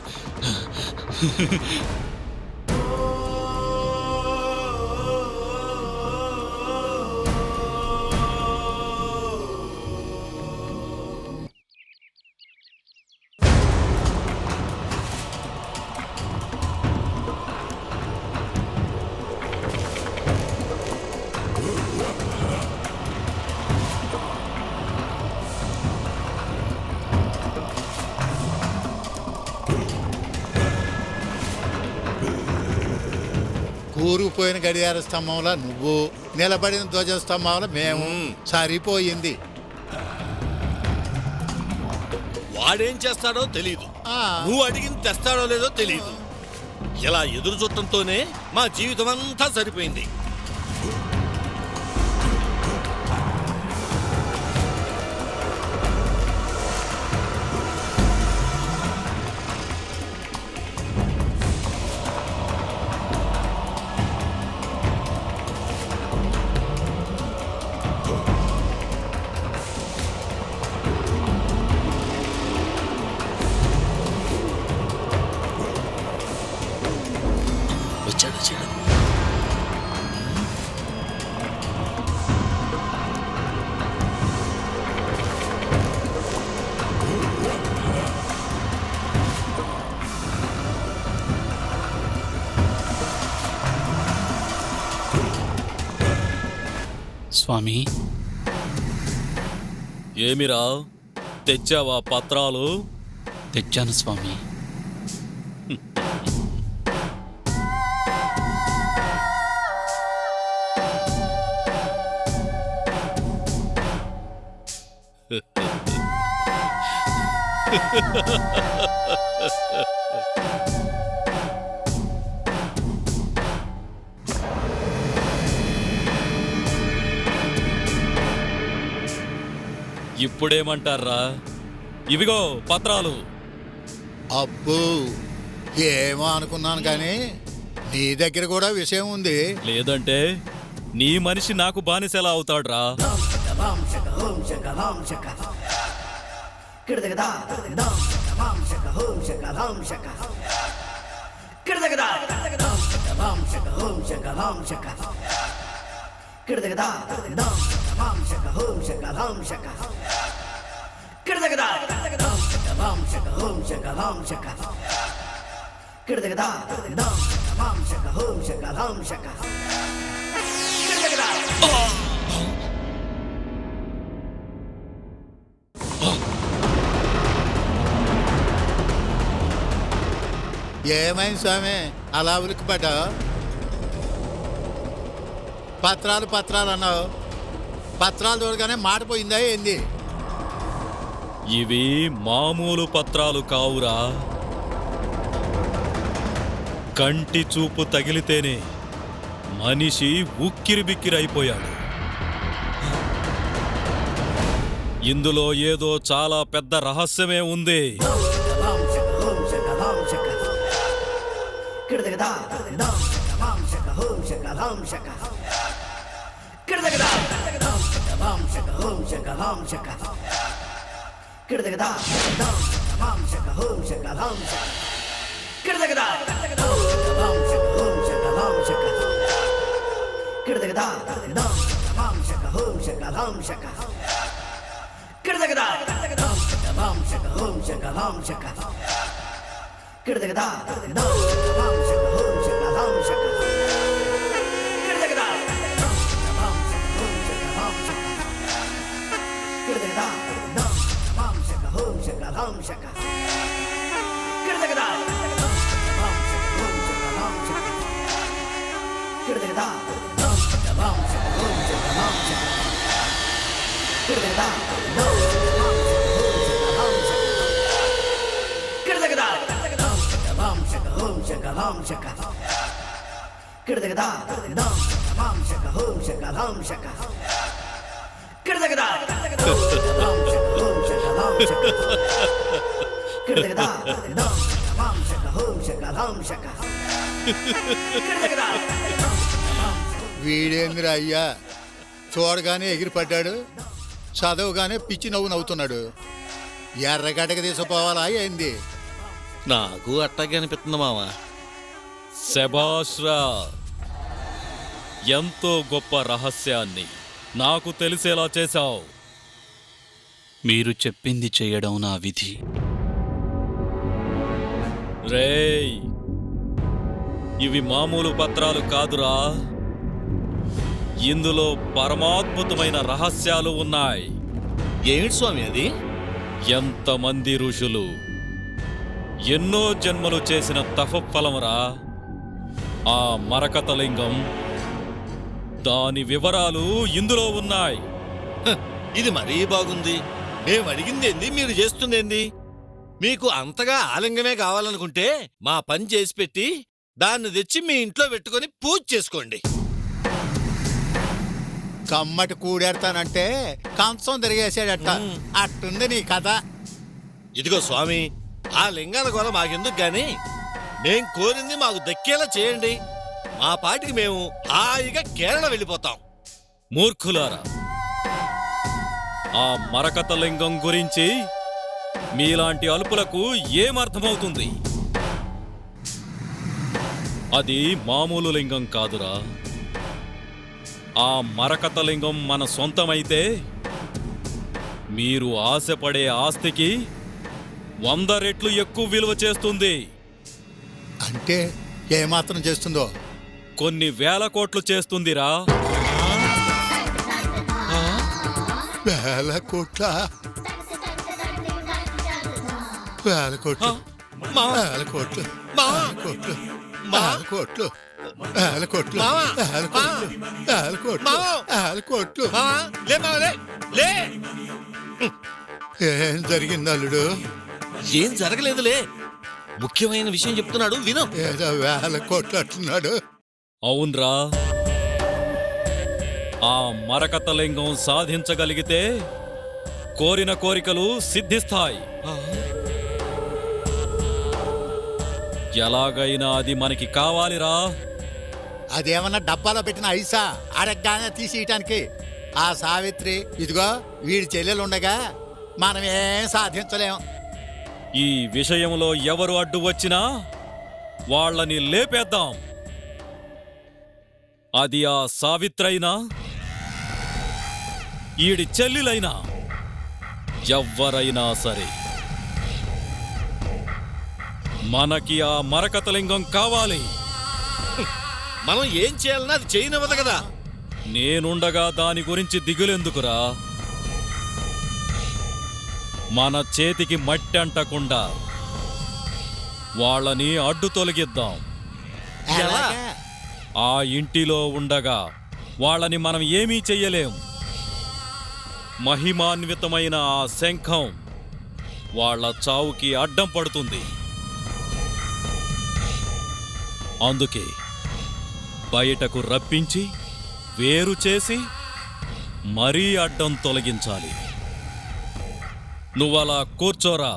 కూరుకుపోయిన గడియార స్తంభంలో నువ్వు, నిలబడిన ధ్వజస్తంభంలో మేము. సరిపోయింది. వాడేం చేస్తాడో తెలీదు, నువ్వు అడిగింది తెస్తాడో లేదో తెలీదు. ఇలా ఎదురు చూడటంతోనే మా జీవితం అంతా సరిపోయింది. స్వామి, ఏమిరా తెచ్చావా పత్రాలు? తెచ్చాను స్వామి. ఇప్పుడేమంటారా? ఇవిగో పత్రాలు. అబ్బో, ఏమో అనుకున్నాను కానీ నీ దగ్గర కూడా విషయం ఉంది. లేదంటే నీ మనిషి నాకు బానిసెలా అవుతాడ్రా? ఏమైంది స్వామి అలా ఉలిక్కిపడ్డా? పత్రాలు పత్రాలు అన్నావు, పత్రాలు చూడగానే మాట పోయిందా ఏంది? ఇవి మామూలు పత్రాలు కావురా. కంటి చూపు తగిలితేనే మనిషి ఉక్కిరి బిక్కిరైపోయాడు. ఇందులో ఏదో చాలా పెద్ద రహస్యమే ఉంది. వీడేంద్రా అయ్యా, చూడగానే ఎగిరిపడ్డాడు, చదవగానే పిచ్చి నవ్వు నవ్వుతున్నాడు. ఎర్రగడ్డకి తీసుకుపోవాలా ఏంది? నాకు అట్టాగే అనిపిస్తుంది మావా. శభాష్రా, ఎంతో గొప్ప రహస్యాన్ని నాకు తెలిసేలా చేశావు. మీరు చెప్పింది చేయడం నా విధి. రేయ్, ఇవి మామూలు పత్రాలు కాదురా. ఇందులో పరమాద్భుతమైన రహస్యాలు ఉన్నాయి. ఏమిటి స్వామి అది? ఎంతమంది ఋషులు ఎన్నో జన్మలు చేసిన తపఫలమరా ఆ మరకతలింగం. దాని వివరాలు ఇందులో ఉన్నాయి. హ, ఇది మరీ బాగుంది. మేము అడిగిందేంది, మీరు చేస్తుందేంది? మీకు అంతగా ఆలింగమే కావాలనుకుంటే మా పని చేసి పెట్టి దాన్ని తెచ్చి మీ ఇంట్లో పెట్టుకొని పూజ చేసుకోండి. కమ్మటి కూడెడతానంటే కంచం తిరిగేసాడట. అట్టుంది నీ కథ. ఇదిగో స్వామి, ఆ లింగాల గోల మాకెందుకు గాని మేం కోరింది మాకు దక్కేలా చేయండి. మా పాటికి మేము హాయిగా కేరళ వెళ్ళిపోతాం. మూర్ఖులారా, ఆ మరకతలింగం గురించి మీలాంటి అల్పులకు ఏమర్థమవుతుంది? అది మామూలు లింగం కాదురా. ఆ మరకతలింగం మన సొంతమైతే మీరు ఆశపడే ఆస్తికి 100 రెట్లు ఎక్కువ విలువ చేస్తుంది. అంటే ఏమాత్రం చేస్తుందో? కొన్ని వేల కోట్లు చేస్తుందిరా. వేల కోట్ల? వేల కోట్లు? వేల కోట్లు? వేల కోట్లు? వేల కోట్లు? వేల కోట్లు? వేల కోట్లు? వేల కోట్లు? వేల కోట్లు? లే మావా, లే, లే. ఏం జరిగింది అల్లుడు? ఏం జరగలేదులే, ముఖ్యమైన విషయం చెప్తున్నాడు, విను. ఏదో వేల కోట్లు అంటున్నాడు. అవునరా, ఆ మరకతలింగం సాధించగలిగితే కోరిన కోరికలు సిద్ధిస్తాయి. ఎలాగైనా అది మనకి కావాలిరా. అదేమన్నా డబ్బాలో పెట్టిన ఐసా అడగగానే తీసేయటానికి? ఆ సావిత్రి ఇదిగో వీడి చెల్లెలు ఉండగా మనం ఏం సాధించలేం. ఈ విషయంలో ఎవరు అడ్డు వచ్చినా వాళ్ళని లేపేద్దాం. అది ఆ సావిత్రైనా ఈడి చెల్లిలైనా ఎవ్వరైనా సరే మనకి ఆ మరకతలింగం కావాలి. మనం ఏం చేయాలన్నా అది చేయనివ్వదు కదా. నేనుండగా దాని గురించి దిగులెందుకురా? మన చేతికి మట్టి అంటకుండా వాళ్ళని అడ్డు తొలగిద్దాం. ఎలా? ఆ ఇంటిలో ఉండగా వాళ్ళని మనం ఏమీ చెయ్యలేం. మహిమాన్వితమైన ఆ శంఖం వాళ్ళ చావుకి అడ్డం పడుతుంది. అందుకే బయటకు రప్పించి వేరు చేసి మరీ అడ్డం తొలగించాలి. నువ్వలా కూర్చోరా.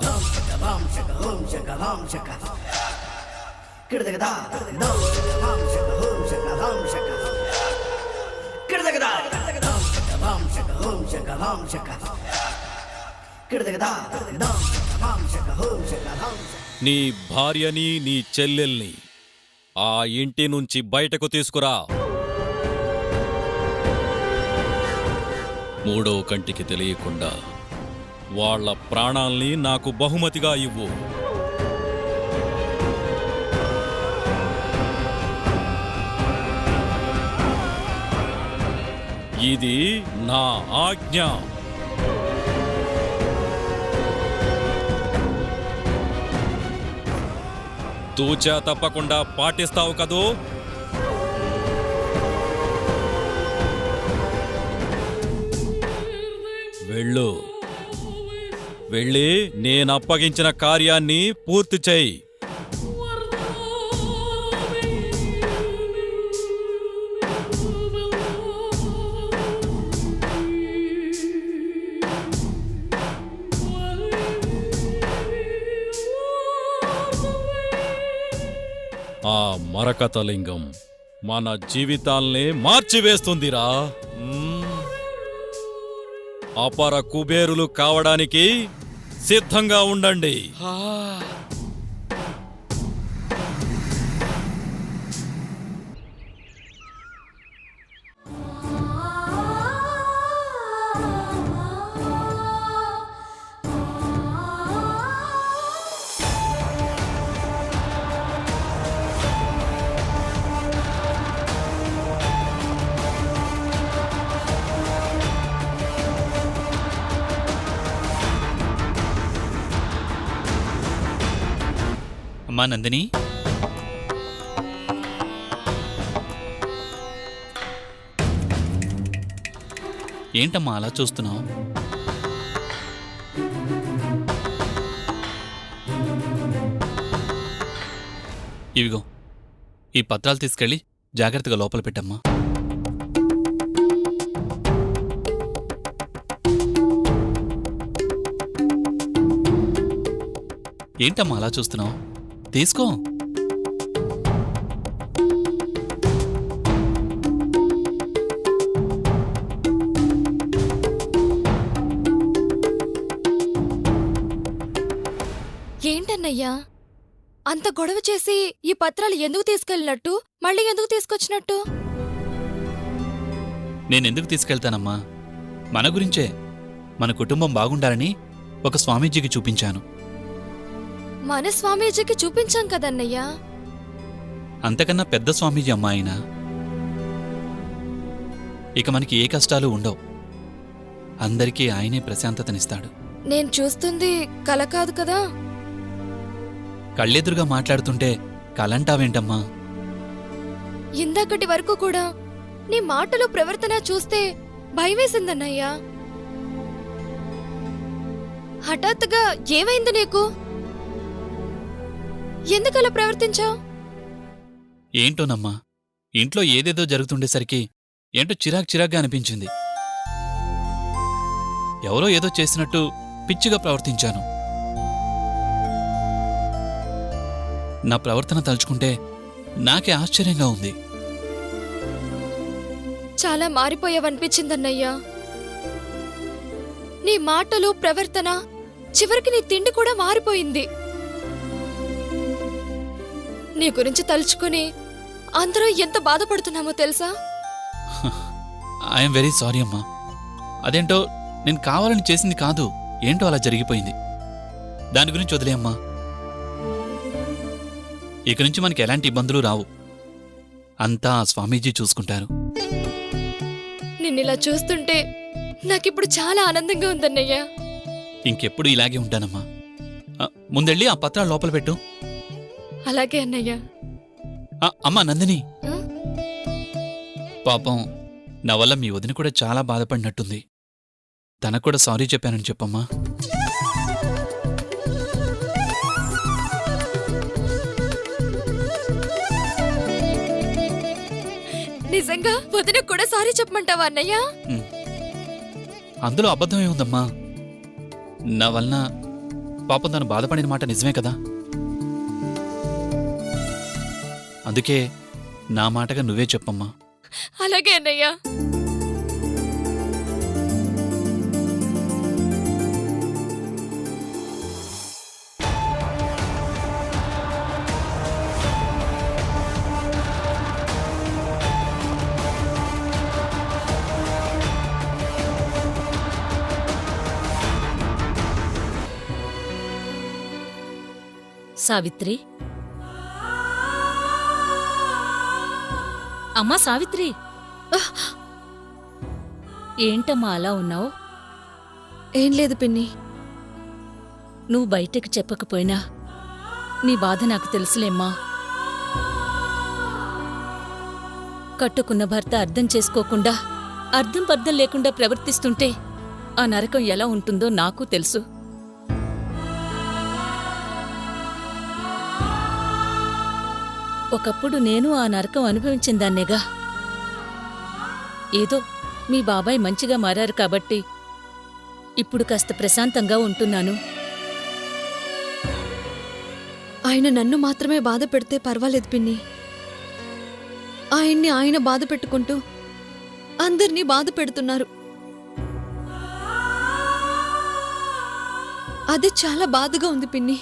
నీ భార్యని నీ చెల్లెల్ని ఆ ఇంటి నుంచి బయటకు తీసుకురా. మూడో కంటికి తెలియకుండా వాళ్ళ ప్రాణాల్ని నాకు బహుమతిగా ఇవ్వు. ఇది నా ఆజ్ఞ. తూచా తప్పకుండా పాటిస్తావు కదూ? వెళ్ళు. వెళ్ళి నేనప్పగించిన కార్యాన్ని పూర్తి చెయ్యి. ఆ మరకతలింగం మన జీవితాల్ని మార్చివేస్తుందిరా. అపర కుబేరులు కావడానికి సిద్ధంగా ఉండండి. అమ్మా నందిని, ఏంటమ్మా అలా చూస్తున్నావు? ఇవిగో ఈ పత్రాలు తీసుకెళ్ళి జాగ్రత్తగా లోపల పెట్టమ్మా. ఏంటమ్మా అలా చూస్తున్నావు? తీసుకో. ఏంటన్నయ్యా అంత గొడవ చేసి ఈ పత్రాలు ఎందుకు తీసుకెళ్ళినట్టు, మళ్ళీ ఎందుకు తీసుకొచ్చినట్టు? నేనెందుకు తీసుకెళ్తానమ్మా? మన గురించే, మన కుటుంబం బాగుండాలని ఒక స్వామీజీకి చూపించాను. మన స్వామీజీకి చూపించాం కదన్నయ్యా. అంతకన్నా పెద్ద స్వామీజీ అమ్మా ఆయన. ఇక మనకి ఏ కష్టాలు ఉండవు. అందరికీ ఆయనే ప్రశాంతతనిస్తాడు. నేను చూస్తుంది కల కాదు కదా? కళ్ళెదురుగా మాట్లాడుతుంటే కలంటావేంటమ్మా? ఇందాకటి వరకు కూడా నీ మాటలు ప్రవర్తన చూస్తే భయమేసిందన్నయ్యా. హఠాత్తుగా ఏమైంది నీకు? ఎందుకలా ప్రవర్తించావు? ఏంటోనమ్మా, ఇంట్లో ఏదేదో జరుగుతుండేసరికి ఏంటో చిరాగ్గా అనిపించింది. ఎవరో ఏదో చేసినట్టు పిచ్చిగా ప్రవర్తించాను. నా ప్రవర్తన తలుచుకుంటే నాకే ఆశ్చర్యంగా ఉంది. చాలా మారిపోయావనిపించిందన్నయ్యా. నీ మాటలు ప్రవర్తన, చివరికి నీ తిండి కూడా మారిపోయింది. నీ గురించి తలుచుకుని అందరూ ఎంత బాధపడుతున్నామో తెలుసా? ఐఎమ్ వెరీ సారీ అమ్మా. అదేంటో నేను కావాలని చేసింది కాదు, ఏంటో అలా జరిగిపోయింది. దాని గురించి వదిలే అమ్మా. ఇక నుంచి మనకి ఎలాంటి ఇబ్బందులు రావు. అంతా ఆ స్వామీజీ చూసుకుంటారు. నిన్నిలా చూస్తుంటే నాకిప్పుడు చాలా ఆనందంగా ఉందన్నయ్యా. ఇంకెప్పుడు ఇలాగే ఉంటానమ్మా. ముందెళ్ళి ఆ పత్రాలు లోపల పెట్టు. అలాగే అన్నయ్యా. అమ్మా నందిని, ఆ? పాపం నా వల్ల మీ వదిన కూడా చాలా బాధపడినట్టుంది. తనకు కూడా సారీ చెప్పానని చెప్పమ్మా. నిజంగా వదిన కూడా సారీ చెప్పమంటావా అన్నయ్యా? అందులో అబద్ధమే ఉందమ్మా. నా వలన పాపం తను బాధపడిన మాట నిజమే కదా. అందుకే నా మాటగా నువ్వే చెప్పమ్మా. అలాగే అన్నయ్య. సావిత్రి, అమ్మా సావిత్రి, ఏంటమ్మా అలా ఉన్నావు? ఏం లేదు పిన్ని. నువ్వు బయటకు చెప్పకపోయినా నీ బాధ నాకు తెలుసులేమ్మా. కట్టుకున్న భర్త అర్థం చేసుకోకుండా, అర్థం పర్థం లేకుండా ప్రవర్తిస్తుంటే ఆ నరకం ఎలా ఉంటుందో నాకు తెలుసు. ఒకప్పుడు నేను ఆ నరకం అనుభవించిందాన్నేగా. ఏదో మీ బాబాయ్ మంచిగా మారారు కాబట్టి ఇప్పుడు కాస్త ప్రశాంతంగా ఉంటున్నాను. ఆయన నన్ను మాత్రమే బాధ పెడితే పర్వాలేదు పిన్ని. ఆయన్ని ఆయన బాధ పెట్టుకుంటూ అందర్నీ బాధ పెడుతున్నారు. అది చాలా బాధగా ఉంది పిన్ని.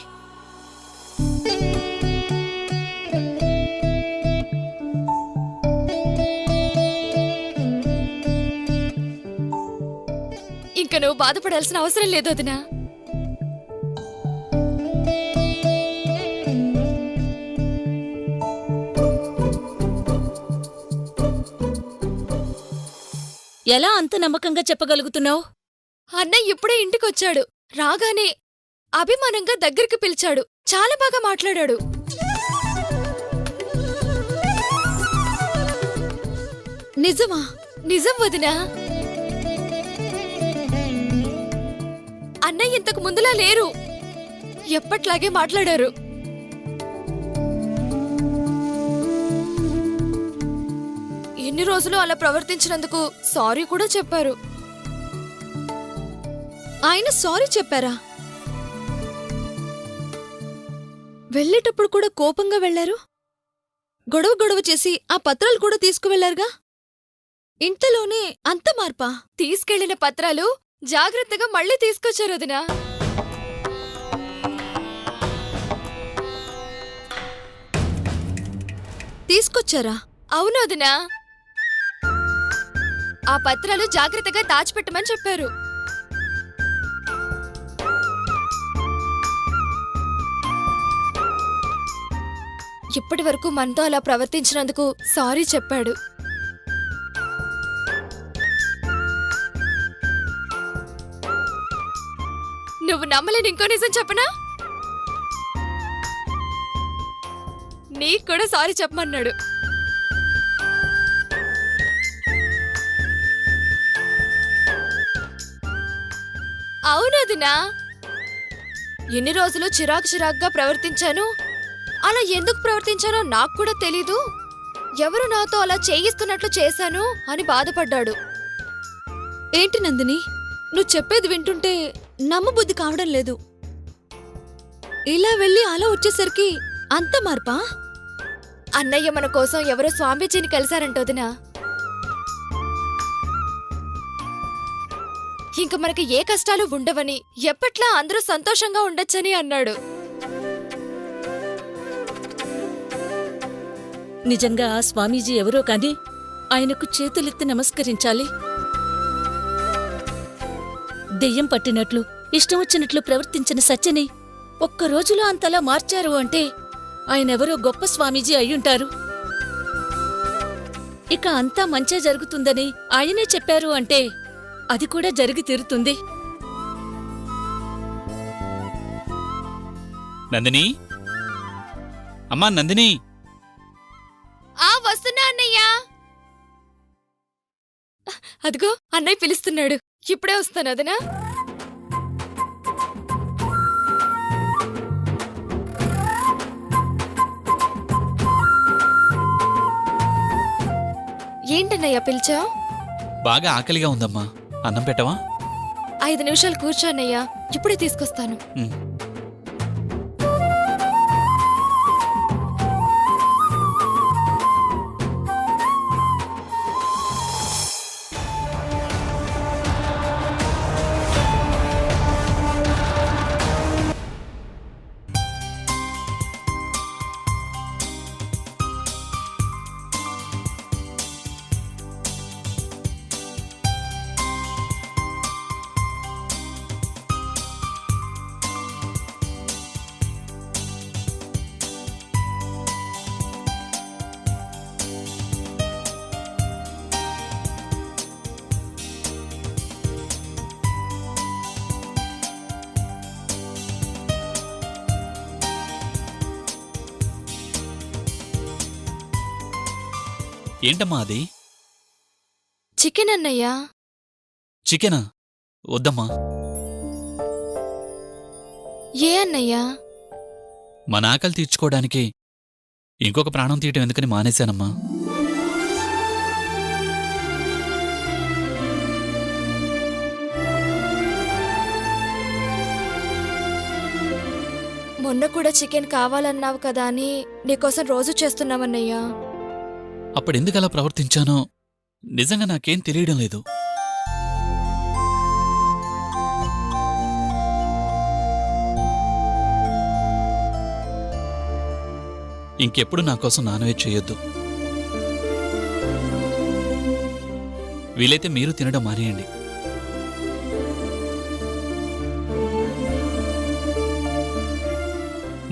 ఇంక నువ్వు బాధపడాల్సిన అవసరం లేదు వదినా. ఎలా అంత నమ్మకంగా చెప్పగలుగుతున్నావు? అన్నయ్య ఇప్పుడే ఇంటికొచ్చాడు. రాగానే అభిమానంగా దగ్గరికి పిలిచాడు. చాలా బాగా మాట్లాడాడు. నిజమా? నిజం వదినా. అన్నయ్య ఇంతకు ముందులా లేరు. ఎప్పట్లాగే మాట్లాడారు. ఎన్ని రోజులు అలా ప్రవర్తించినందుకు సారీ కూడా చెప్పారు. ఆయన సారీ చెప్పారా? వెళ్ళేటప్పుడు కూడా కోపంగా వెళ్లారు. గొడవ గొడవ చేసి ఆ పత్రాలు కూడా తీసుకువెళ్లారుగా. ఇంతలోనే అంత మార్పా? తీసుకెళ్లిన పత్రాలు జాగ్రత్తగా మళ్ళీ తీసుకొచ్చారు వదినా. తీసుకొచ్చారా? అవును వదినా. ఆ పత్రాలు జాగ్రత్తగా దాచిపెట్టమని చెప్పారు. ఇప్పటి వరకు మనతో అలా ప్రవర్తించినందుకు సారీ చెప్పాడు. నువ్వు నమ్మలేని ఇంకో నిజం చెప్పనా? నీకు కూడా సారీ చెప్పమన్నాడు. అవునదినా. ఎన్ని రోజులు చిరాకుగా ప్రవర్తించాను. అలా ఎందుకు ప్రవర్తించానో నాకు కూడా తెలీదు. ఎవరు నాతో అలా చేయిస్తున్నట్లు చేశాను అని బాధపడ్డాడు. ఏంటి నందిని, నువ్వు చెప్పేది వింటుంటే నమ్మబుద్ధి కావడం లేదు. ఇలా వెళ్ళి అలా వచ్చేసరికి అంత మార్పా? అన్నయ్య మన కోసం ఎవరో స్వామీజీని కలిశారంటోదినా. ఇంక మనకి ఏ కష్టాలు ఉండవని, ఎప్పట్లా అందరూ సంతోషంగా ఉండొచ్చని అన్నాడు. నిజంగా ఆ స్వామీజీ ఎవరో కాని ఆయనకు చేతులెత్తి నమస్కరించాలి. దెయ్యం పట్టినట్లు ఇష్టం వచ్చినట్లు ప్రవర్తించిన సత్యని ఒక్క రోజులో అంతలా మార్చారు అంటే ఆయనెవరో గొప్ప స్వామీజీ అయ్యుంటారు. ఇక అంతా మంచే జరుగుతుందని ఆయనే చెప్పారు అంటే అది కూడా జరిగి తీరుతుంది. నందిని, అమ్మా నందిని. వస్తున్నా అన్నయ్యా. అదిగో అన్నయ్య పిలుస్తున్నాడు. ఇప్పుడే వస్తాను అదనా. ఏంటన్నయ్య పిలిచావు? బాగా ఆకలిగా ఉందమ్మా, అన్నం పెట్టవా? 5 నిమిషాలు కూర్చో అన్నయ్య, ఇప్పుడే తీసుకొస్తాను. ఉమ్. ఏంటమ్మా అది? చికెన్ అన్నయ్య. చికెనా? వద్దమ్మా. ఏ అన్నయ్య? మన ఆకలి తీర్చుకోవడానికి ఇంకొక ప్రాణం తీయటం ఎందుకని మానేశానమ్మా. మొన్న కూడా చికెన్ కావాలన్నావు కదా అని నీకోసం రోజు చేస్తున్నామన్నయ్యా. అప్పుడెందుకలా ప్రవర్తించానో నిజంగా నాకేం తెలియడం లేదు. ఇంకెప్పుడు నా కోసం నాన్ వెజ్ చేయొద్దు. వీలైతే మీరు తినడం మానేయండి.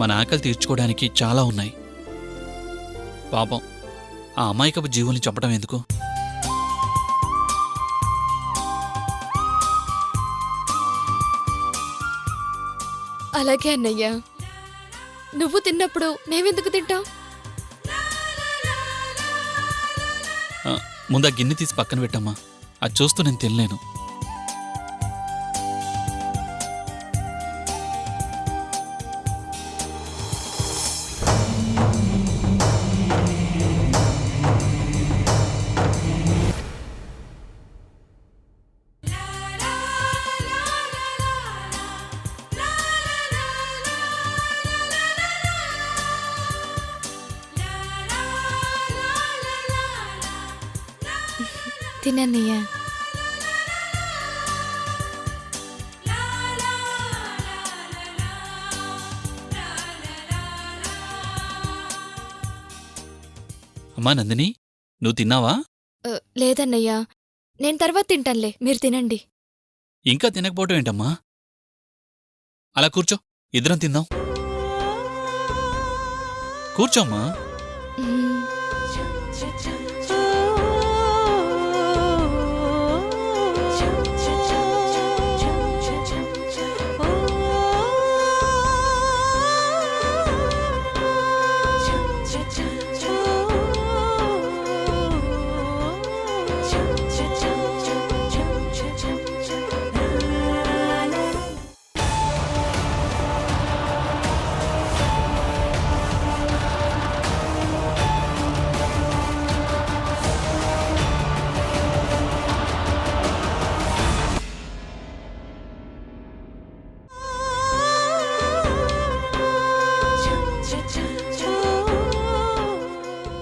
మన ఆకలి తీర్చుకోవడానికి చాలా ఉన్నాయి. పాపం ఆ అమాయకపు జీవుల్ని చంపడం ఎందుకు? అలాగే అన్నయ్య. నువ్వు తిన్నప్పుడు మేమెందుకు తింటాం? ముందా గిన్నె తీసి పక్కన పెట్టమ్మా. అది చూస్తూ నేను తినలేను. తినన్నయ్య. అమ్మా నందిని, నువ్వు తిన్నావా? లేదన్నయ్య, నేను తర్వాత తింటానులే, మీరు తినండి. ఇంకా తినకపోవటం ఏంటమ్మా? అలా కూర్చో, ఇద్దరం తిందాం. కూర్చోమ్మా. మ్మ్.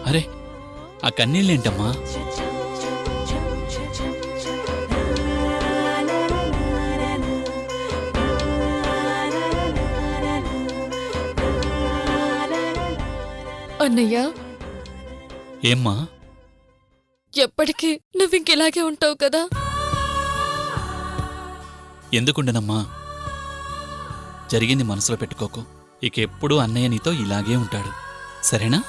అరే, ఆ కన్నీళ్ళేంటమ్మా? అన్నయ్య, ఏమ్మా? ఎప్పటికీ నువ్వింకిలాగే ఉంటావు కదా? ఎందుకుండనమ్మా? జరిగింది మనసులో పెట్టుకోకు. ఇక ఎప్పుడూ అన్నయ్య నీతో ఇలాగే ఉంటాడు, సరేనా?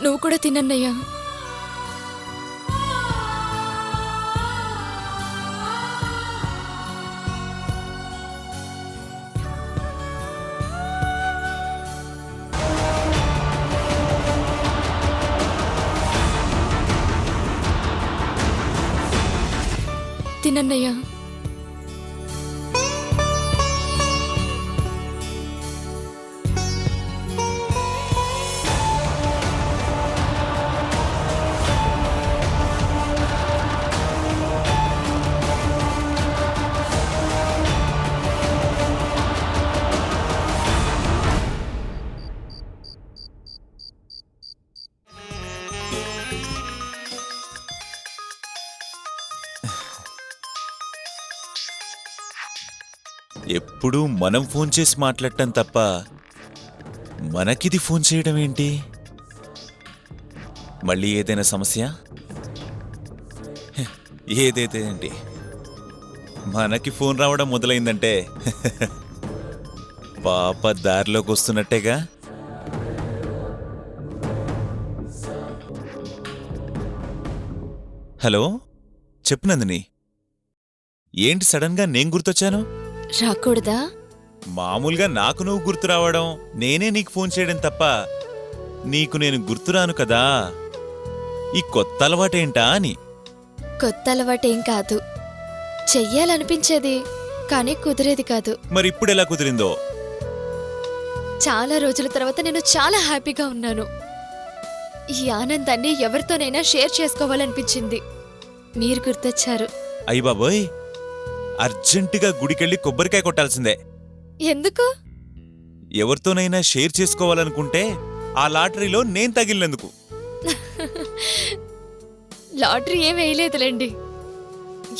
నువ్వు కూడా తినన్నయ్యా. తినన్నయ్యా. ఎప్పుడూ మనం ఫోన్ చేసి మాట్లాడటం తప్ప మనకిది ఫోన్ చేయడం ఏంటి? మళ్ళీ ఏదైనా సమస్య? ఏదైతే ఏంటి, మనకి ఫోన్ రావడం మొదలైందంటే పాప దారిలోకి వస్తున్నట్టేగా. హలో, చెప్పు నందిని. ఏంటి సడన్గా నేను గుర్తొచ్చాను? రాకూడదా? మామూలుగా నాకు నువ్వు గుర్తు రావడం, నేనే నీకు ఫోన్ చేయడం తప్ప నీకు నేను గుర్తురాను కదా. ఈ కొత్త అలవాటేంటా అని. కొత్త అలవాటేం కాదు, చెయ్యాలనిపించేది కానీ కుదిరేది కాదు. మరి ఇప్పుడెలా కుదిరిందో? చాలా రోజుల తర్వాత నేను చాలా హ్యాపీగా ఉన్నాను. ఈ ఆనందాన్ని ఎవరితోనైనా షేర్ చేసుకోవాలనిపించింది. మీరు గుర్తొచ్చారు. అయ్య బాబోయ్, అర్జెంటుగా గుడికెళ్ళి కొబ్బరికాయ కొట్టాల్సిందే. ఎందుకు? ఎవరితోనైనా షేర్ చేసుకోవాలనుకుంటే ఆ లాటరీలో నేను తగిలినందుకు. లాటరీ ఏం వేయలేదులేండి.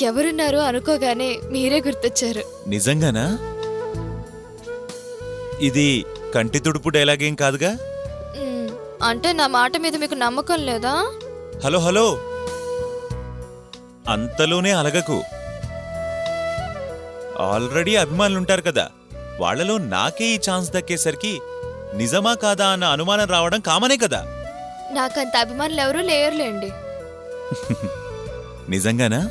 ఎవరున్నారు అనుకోగానే మీరే గుర్తొచ్చారు. నిజంగానా? ఇది కంటి తుడుపు డైలాగేం కాదుగా? అంటే నా మాట మీద మీకు నమ్మకం లేదా? హలో హలో, అంతలోనే అలగకు. ఆల్రెడీ అభిమానులుంటారు కదా, వాళ్లలో నాకే ఈ ఛాన్స్ దక్కేసరికి నిజమా కాదా అన్న అనుమానం రావడం కామనే కదా. నాకంత అభిమానులు ఎవరూ లేరులేండి. నిజంగానా?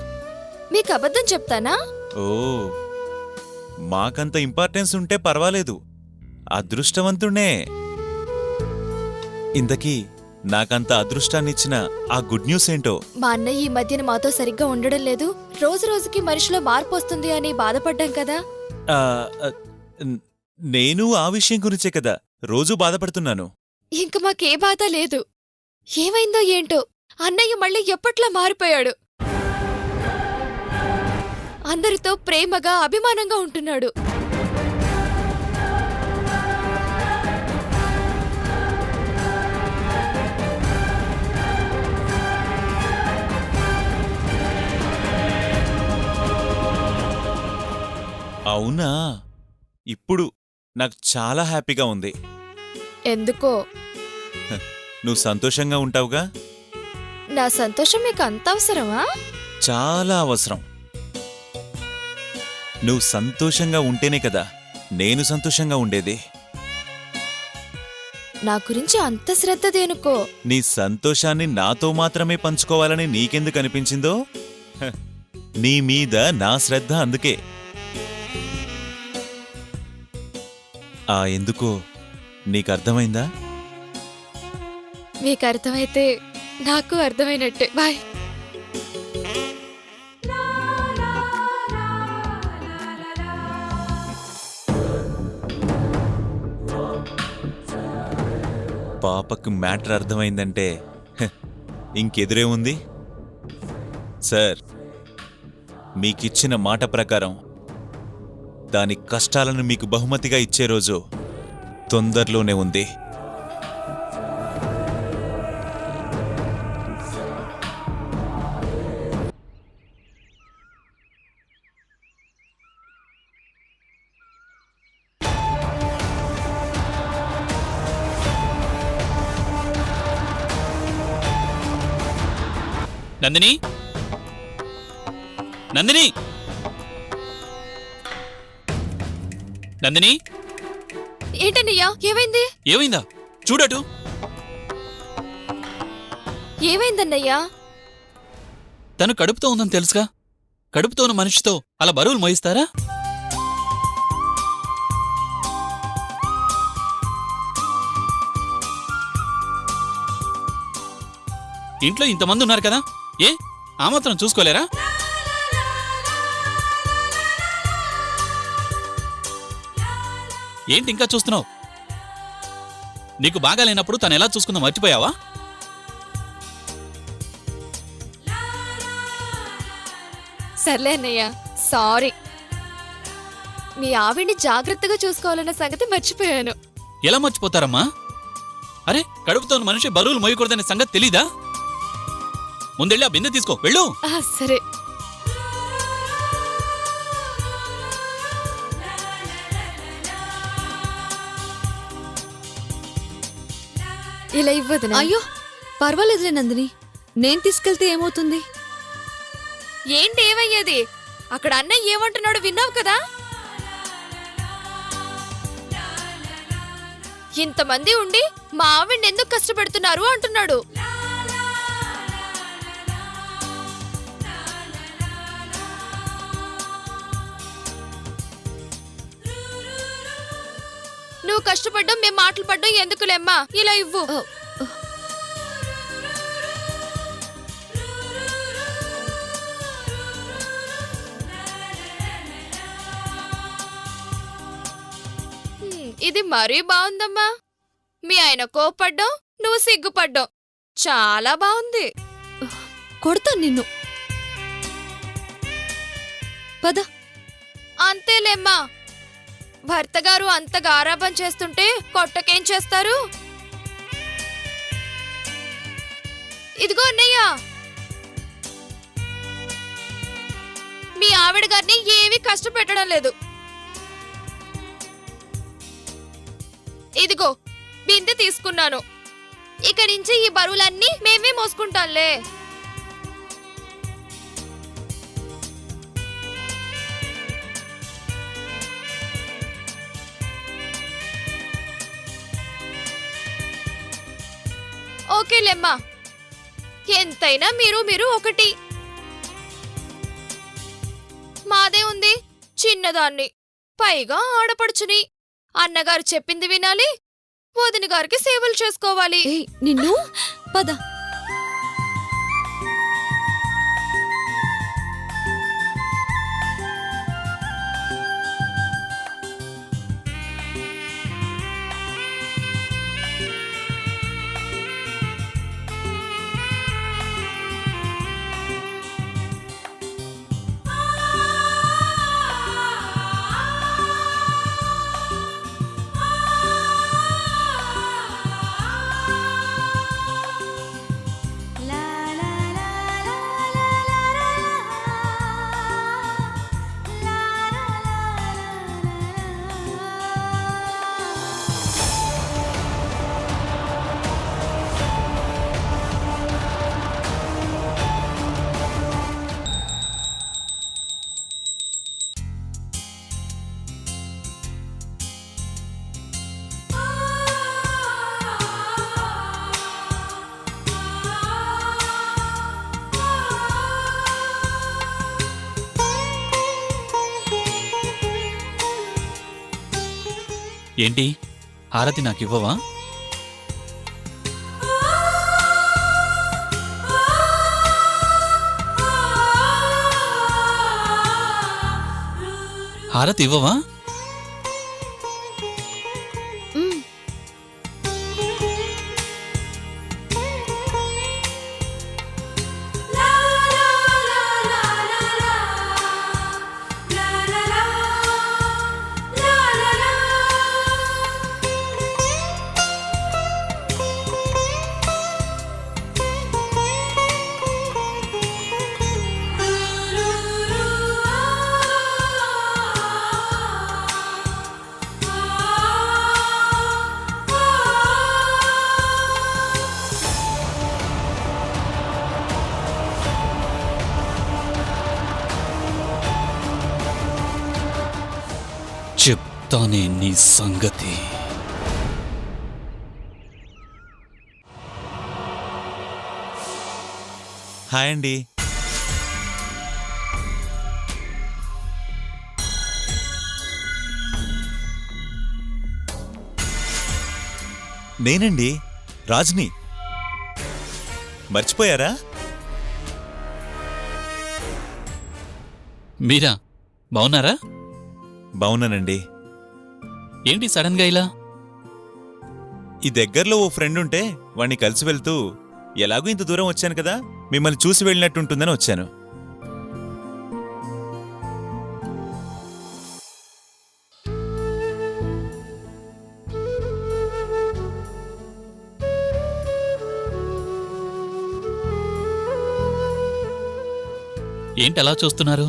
మీకు అబద్ధం చెప్తానా? ఓ, మాకంత ఇంపార్టెన్స్ ఉంటే పర్వాలేదు, అదృష్టవంతుణ్ణే. ఇంతకీ నాకంత అదృష్టాన్నిచ్చిన ఆ గుడ్ న్యూస్ ఏంటో? మా అన్నయ్య ఈ మధ్యన మాతో సరిగ్గా ఉండడం లేదు, రోజు రోజుకి మనిషిలో మార్పు వస్తుంది అని బాధపడ్డాం కదా. నేను ఆ విషయం గురించే కదా రోజూ బాధపడుతున్నాను. ఇంక మాకే బాధ లేదు. ఏమైందో ఏంటో, అన్నయ్య మళ్ళీ ఎప్పట్లా మారిపోయాడు. అందరితో ప్రేమగా అభిమానంగా ఉంటున్నాడు. అవునా? ఇప్పుడు నాకు చాలా హ్యాపీగా ఉంది. ఎందుకో? నువ్వు సంతోషంగా ఉంటావుగా. నా సంతోషం మీకు అంత అవసరమా? చాలా అవసరం. నువ్వు సంతోషంగా ఉంటేనే కదా నేను సంతోషంగా ఉండేది. నా గురించి అంత శ్రద్ధ దేనుకో? నీ సంతోషాన్ని నాతో మాత్రమే పంచుకోవాలని నీకెందుకు అనిపించిందో? నీ మీద నా శ్రద్ధ అందుకే. ఎందుకో నీకర్థమైందా? మీకు అర్థమైతే నాకు అర్థమైనట్టే. బాయ్. పాపకు మ్యాటర్ అర్థమైందంటే ఇంకెదురే ఉంది. సార్, మీకిచ్చిన మాట ప్రకారం దాని కష్టాలను మీకు బహుమతిగా ఇచ్చే రోజు తొందరలోనే ఉంది. నందిని, నందిని, నందిని. ఏంటన్నయ్యా, ఏమైంది? ఏమైందా? చూడటు. ఏమైందన్నయ్యా? తను కడుపుతో ఉందని తెలుసుగా. కడుపుతో ఉన్న మనిషితో అలా బరువులు మోయిస్తారా? ఇంట్లో ఇంతమంది ఉన్నారు కదా, ఏ ఆ మాత్రం చూసుకోలేరా? ఏంటి ఇంకా చూస్తున్నావు? నీకు బాగా లేనప్పుడు తను ఎలా చూసుకుందో మర్చిపోయావా? సర్లే అన్నయ్య, సారీ. మీ ఆవిడ్ని జాగ్రత్తగా చూసుకోవాలన్న సంగతి మర్చిపోయాను. ఎలా మర్చిపోతారమ్మా? అరే, కడుపుతో మనిషి బరువులు మోయకూడదనే సంగతి తెలీదా? ముందెళ్ళి ఆ బిందె తీసుకో, వెళ్ళు. సరే. ఇలా ఇవ్వదునా? అయ్యో పర్వాలేదులే నందిని, నేను తీసుకెళ్తే ఏమవుతుంది? ఏంటి ఏమయ్యేది? అక్కడ అన్నయ్య ఏమంటున్నాడు విన్నావు కదా? ఇంతమంది ఉండి మా ఆవిడ్ని ఎందుకు కష్టపెడుతున్నారు అంటున్నాడు. నువ్వు కష్టపడ్డం మేము మాటలు పడ్డం ఎందుకులేమ్మా, ఇలా ఇవ్వు. ఇది మరీ బాగుందమ్మా. మీ ఆయన కోపడ్డం, నువ్వు సిగ్గుపడ్డం చాలా బాగుంది. కొడతాను నిన్ను. పద. అంతేలేమ్మా, భర్త గారు అంత గారాబం చేస్తుంటే కొట్టకేం చేస్తారు? ఇదిగో అన్నయ్య, మీ ఆవిడ గారిని ఏమీ కష్టపెట్టడం లేదు. ఇదిగో బిందె తీసుకున్నాను. ఇక నుంచి ఈ బరువులన్నీ మేమే మోసుకుంటాంలే. ఓకేలేమ్మా, ఎంతైనా మీరు ఒకటి. మాదే ఉంది, చిన్నదాన్ని, పైగా ఆడపడుచుని. అన్నగారు చెప్పింది వినాలి, వదిన గారికి సేవలు చేసుకోవాలి. ఏయ్ నిన్ను. పద. ఏంటి, హారతి నాకివ్వవా? హారతి ఇవ్వవా? చెప్తానే నీ సంగతి. హాయ్ అండి. నేనండి, రాజ్ని. మర్చిపోయారా? మీరా? బావున్నారా? బావున్నానండి. ఏంటి సడన్గా ఇలా? ఈ దగ్గరలో ఓ ఫ్రెండ్ ఉంటే వాణ్ణి కలిసి వెళ్తూ ఎలాగూ ఇంత దూరం వచ్చాను కదా, మిమ్మల్ని చూసి వెళ్ళినట్టుంటుందని వచ్చాను. ఏంటి అలా చూస్తున్నారు?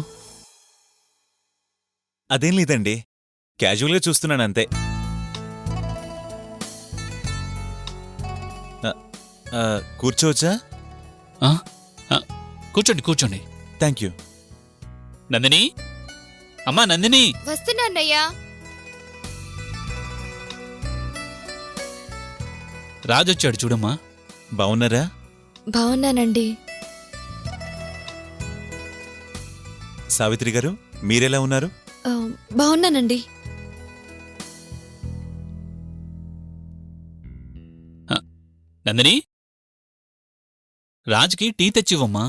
అదేం లేదండి, క్యాజువల్గా చూస్తున్నానంతే. కూర్చోవచ్చా? ఆ? ఆ, కూర్చోండి కూర్చోండి. Thank you. నందిని, అమ్మా నందిని. వస్తున్నా అన్నయ్యా. రాజొచ్చాడు చూడమ్మా. బావున్నారా? బావున్నానండి. సావిత్రి గారు, మీరెలా ఉన్నారు? బాగున్నానండి. నందిని, రాజ్కి టీ తెచ్చివ్వమ్మా.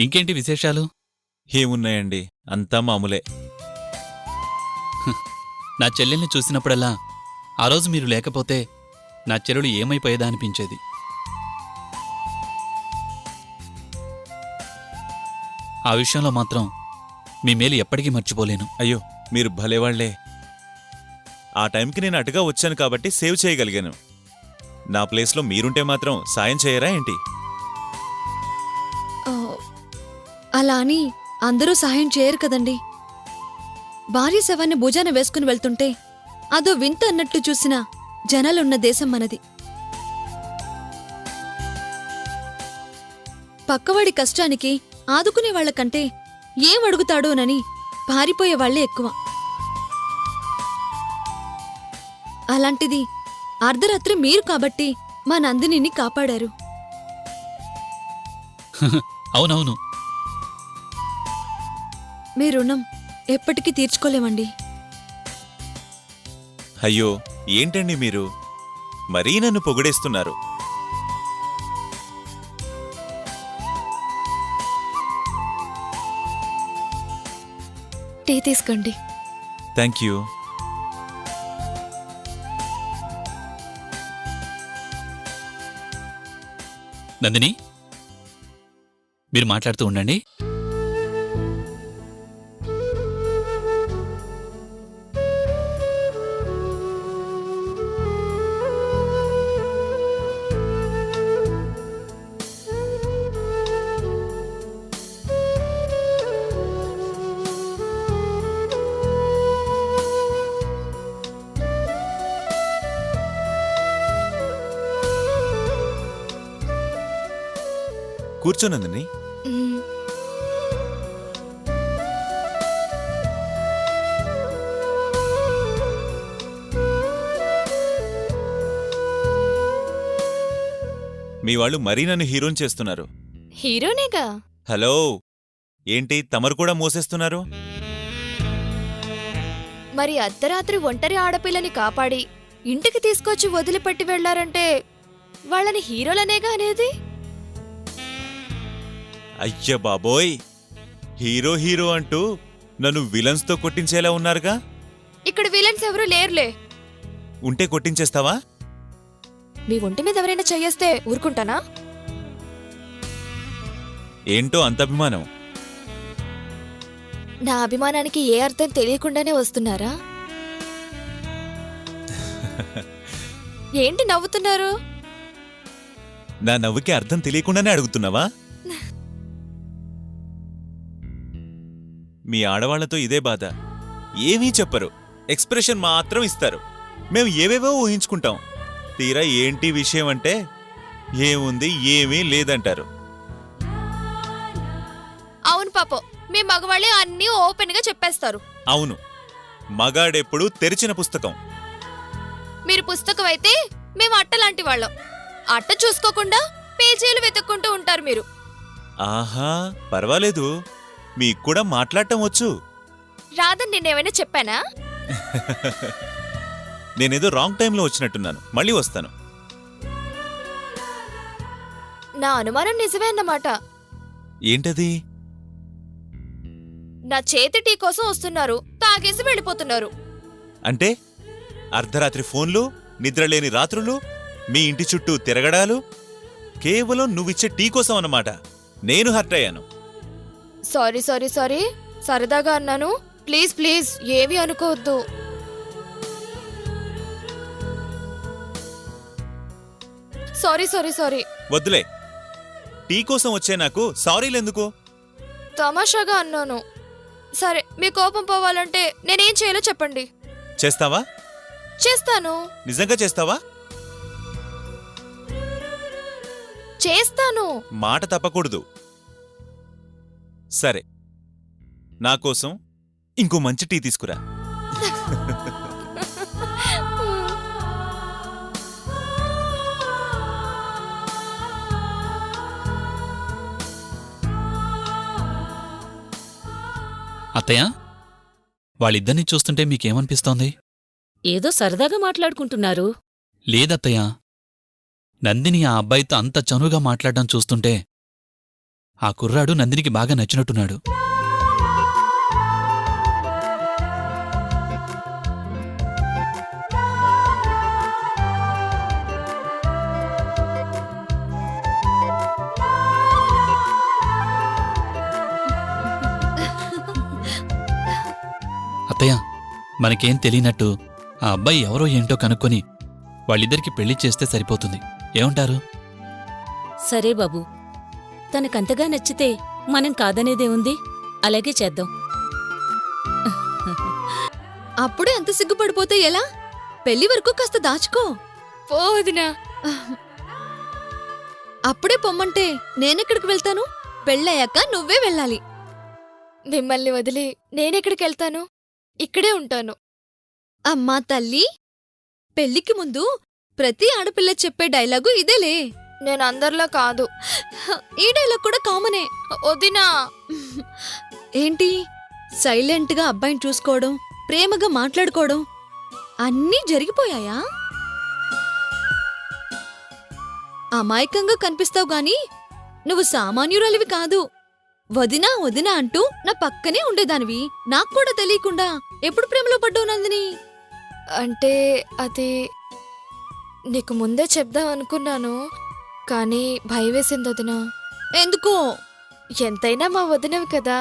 ఇంకేంటి విశేషాలు? ఏమున్నాయండి, అంతా మామూలే. నా చెల్లెల్ని చూసినప్పుడల్లా ఆ రోజు మీరు లేకపోతే నా చెల్లెలు ఏమైపోయేదా అనిపించేది. ఆ విషయంలో మాత్రం మీ మేలు ఎప్పటికీ మర్చిపోలేను. అయ్యో, మీరు భలేవాళ్లే. ఆ టైంకి నేను అటుగా వచ్చాను కాబట్టి సేవ్ చేయగలిగాను. నా ప్లేస్లో మీరుంటే మాత్రం సాయం చేయరా ఏంటి? అలా అని అందరూ సహాయం చేయరు కదండి. భార్య శవాన్ని భుజాన వేసుకుని వెళ్తుంటే అదో వింత అన్నట్టు చూసిన జనాలున్న దేశం మనది. పక్కవాడి కష్టానికి ఆదుకునే వాళ్లకంటే ఏం అడుగుతాడోనని పారిపోయే వాళ్లే ఎక్కువ. అలాంటిది అర్ధరాత్రి మీరు కాబట్టి మా నందినిని కాపాడారు. అవునవును, మీ రుణం ఎప్పటికీ తీర్చుకోలేమండి. అయ్యో, ఏంటండి మీరు మరీ నన్ను పొగిడేస్తున్నారు. టీ తీసుకోండి. Thank you. నందిని, మీరు మాట్లాడుతూ ఉండండి. కూర్చోనందని. మ్మ్. మీ వాళ్ళు మరీ నన్ను హీరోని చేస్తున్నారు. హీరోనేగా. హలో, ఏంటి తమరు కూడా మోసేస్తున్నారు? మరి అర్ధరాత్రి ఒంటరి ఆడపిల్లని కాపాడి ఇంటికి తీసుకొచ్చి వదిలిపెట్టి వెళ్లారంటే వాళ్ళని హీరోలనేగా అనేది. అయ్య బాబోయ్, హీరో హీరో అంటూ నన్ను విలన్స్తో కొట్టించేలా ఉన్నారుగా. ఇక్కడ విలన్స్ ఎవరూ లేరులే. ఉంటే కొట్టించేస్తావా? మీ ఒంటి మీద ఎవరైనా చెయ్యేస్తే ఊరుకుంటానా? ఏంటో అంత అభిమానం. నా అభిమానానికి ఏ అర్థం తెలియకుండానే వస్తున్నారా? ఏంటి నవ్వుతున్నారు? నా నవ్వుకి అర్థం తెలియకుండానే అడుగుతున్నావా? మీ ఆడవాళ్లతో ఇదే బాధ. ఏమీ చెప్పరు, ఎక్స్ప్రెషన్ మాత్రం ఇస్తారు. మేము ఏవేవో ఊహించుకుంటాం. తీరా ఏంటి విషయం అంటే ఏముంది, ఏమీ లేదంటారు. అవును పాపం, మీ మగవాళ్ళే అన్నీ ఓపెన్ గా చెప్పేస్తారు. అవును, మగాడెప్పుడు తెరిచిన పుస్తకం. మీరు పుస్తకం అయితే మేము అట్టలాంటి వాళ్ళం. అట్ట చూసుకోకుండా పేజీలు వెతుక్కుంటూ ఉంటారు మీరు. ఆహా, పర్వాలేదు, మీకు కూడా మాట్లాడటం వచ్చు. రాదని నిన్నేమైనా చెప్పానా? నేనేదో రాంగ్ టైంలో వచ్చినట్టున్నాను. మళ్ళీ వస్తాను. నా అనుమానం నిజమే అన్నమాట. ఏంటది? నా చేతి టీ కోసం వస్తున్నారు, తాగేసి వెళ్ళిపోతున్నారు. అంటే అర్ధరాత్రి ఫోన్లు, నిద్రలేని రాత్రులు, మీ ఇంటి చుట్టూ తిరగడాలు, కేవలం నువ్విచ్చే టీ కోసం అన్నమాట. నేను హర్ట్ అయ్యాను. సారీ సారీ సారీ, సరదాగా అన్నాను. ప్లీజ్ ప్లీజ్ ఏమీ అనుకోవద్దు. Sorry sorry sorry. వద్దులే. టీ కోసం వచ్చే నాకు సారీలెందుకు? తమాషాగా అన్నాను. సరే, మీ కోపం పోవాలంటే నేనేం చేయాలో చెప్పండి. చేస్తావా? చేస్తాను. నిజంగా చేస్తావా? చేస్తాను. మాట తప్పకూడదు. సరే, నా కోసం ఇంకో మంచి టీ తీసుకురా. అత్తయ్య, వాళ్ళిద్దరినీ చూస్తుంటే మీకేమనిపిస్తోంది? ఏదో సరదాగా మాట్లాడుకుంటున్నారు. లేదత్తయ్య, నందిని ఆ అబ్బాయితో అంత చనువుగా మాట్లాడడం చూస్తుంటే ఆ కుర్రాడు నందినికి బాగా నచ్చినట్టున్నాడు. అత్తయ్య, మనకేం తెలియనట్టు ఆ అబ్బాయి ఎవరో ఏంటో కనుక్కొని వాళ్ళిద్దరికి పెళ్లి చేస్తే సరిపోతుంది. ఏమంటారు? సరే బాబు, తనకంతగా నచ్చితే మనం కాదనేదే ఉంది. అలాగే చేద్దాం. అప్పుడే అంత సిగ్గుపడిపోతే ఎలా? పెళ్లి వరకు కాస్త దాచుకో. పోదినా. అప్పుడే పొమ్మంటే నేనెక్కడికి వెళ్తాను? పెళ్ళయ్యాక నువ్వే వెళ్ళాలి. మిమ్మల్ని వదిలి నేనెక్కడికి వెళ్తాను? ఇక్కడే ఉంటాను. అమ్మా తల్లి, పెళ్లికి ముందు ప్రతి ఆడపిల్ల చెప్పే డైలాగు ఇదేలే. నేను అందరిలా కాదు. ఈ డైలాగ్ కూడా కామనే. వదినా. ఏంటి, సైలెంట్గా అబ్బాయిని చూసుకోవడం, ప్రేమగా మాట్లాడుకోవడం అన్నీ జరిగిపోయాయా? అమాయకంగా కనిపిస్తావు గాని నువ్వు సామాన్యురాలివి కాదు. వదినా వదినా అంటూ నా పక్కనే ఉండేదానివి. నాకు కూడా తెలియకుండా ఎప్పుడు ప్రేమలో పడ్డావు నందిని? అంటే అది నీకు ముందే చెప్దాం అనుకున్నాను, కానీ భయం వేసింది వదినా. ఎందుకో? ఎంతైనా మా వదినవి కదా.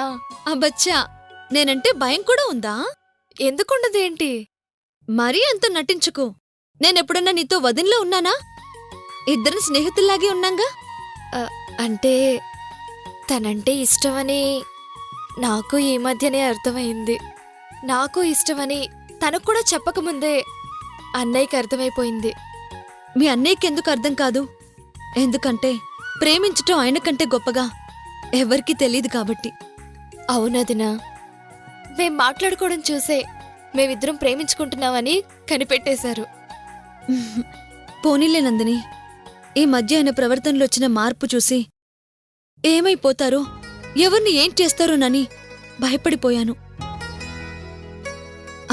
అబ్బచ్చా, నేనంటే భయం కూడా ఉందా? ఎందుకుండదేంటి? మరీ అంత నటించుకో. నేనెప్పుడన్నా నీతో వదినలో ఉన్నానా? ఇద్దరు స్నేహితుల్లాగే ఉన్నాంగా. అంటే తనంటే ఇష్టమని నాకు ఈ మధ్యనే అర్థమైంది. నాకు ఇష్టమని తనకు కూడా చెప్పకముందే అన్నయ్యకి అర్థమైపోయింది. మీ అన్నయ్యకెందుకు అర్థం కాదు? ఎందుకంటే ప్రేమించటం ఆయన కంటే గొప్పగా ఎవరికీ తెలీదు కాబట్టి. అవునదినా, మేం మాట్లాడుకోవడం చూసే మేమిద్దరం ప్రేమించుకుంటున్నామని కనిపెట్టేశారు. పోనీలే నందిని, ఈ మధ్య ఆయన ప్రవర్తనలో వచ్చిన మార్పు చూసి ఏమైపోతారో, ఎవరిని ఏం చేస్తారోనని భయపడిపోయాను.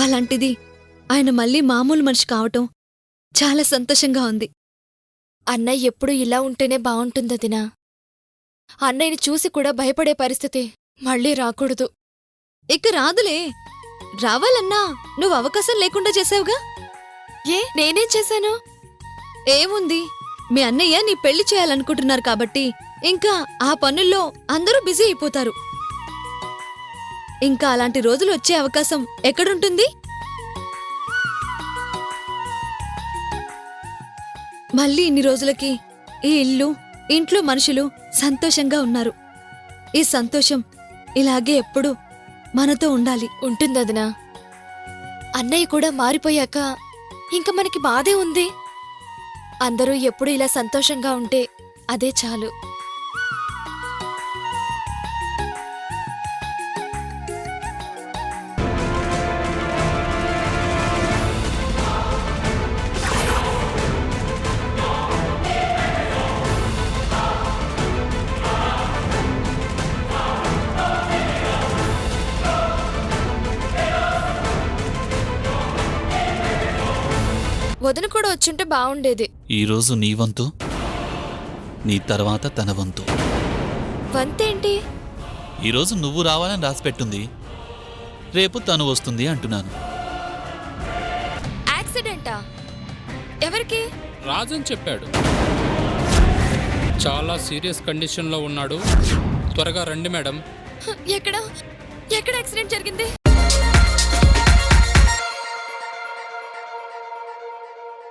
అలాంటిది ఆయన మళ్ళీ మామూలు మనిషి కావటం చాలా సంతోషంగా ఉంది. అన్నయ్య ఎప్పుడు ఇలా ఉంటేనే బావుంటుందదినా. అన్నయ్యని చూసి కూడా భయపడే పరిస్థితి మళ్ళీ రాకూడదు. ఇక రాదులే. రావాలన్నా నువ్వు అవకాశం లేకుండా చేసావుగా. ఏ, నేనేం చేశాను? ఏముంది, మీ అన్నయ్య నీ పెళ్లి చేయాలనుకుంటున్నారు కాబట్టి ఇంకా ఆ పనుల్లో అందరూ బిజీ అయిపోతారు. ఇంకా అలాంటి రోజులు వచ్చే అవకాశం ఎక్కడుంటుంది? మళ్ళీ ఇన్ని రోజులకి ఈ ఇల్లు, ఇంట్లో మనుషులు సంతోషంగా ఉన్నారు. ఈ సంతోషం ఇలాగే ఎప్పుడు మనతో ఉండాలి. ఉంటుందదినా. అన్నయ్య కూడా మారిపోయాక ఇంక మనకి బాధే ఉంది. అందరూ ఎప్పుడు ఇలా సంతోషంగా ఉంటే అదే చాలు. వదిన కూడా వచ్చుంటే బాగుండేది. ఈరోజు నీ వంతు, నీ తర్వాత తన వంతు. వంతేంటి? ఈరోజు నువ్వు రావాలని రాసిపెట్టుంది, రేపు తను వస్తుంది అంటున్నాను. యాక్సిడెంటా? ఎవరికి? రాజన్ చెప్పాడు. చాలా సీరియస్ కండిషన్లో ఉన్నాడు, త్వరగా రండి మేడం. ఎక్కడ యాక్సిడెంట్ జరిగింది?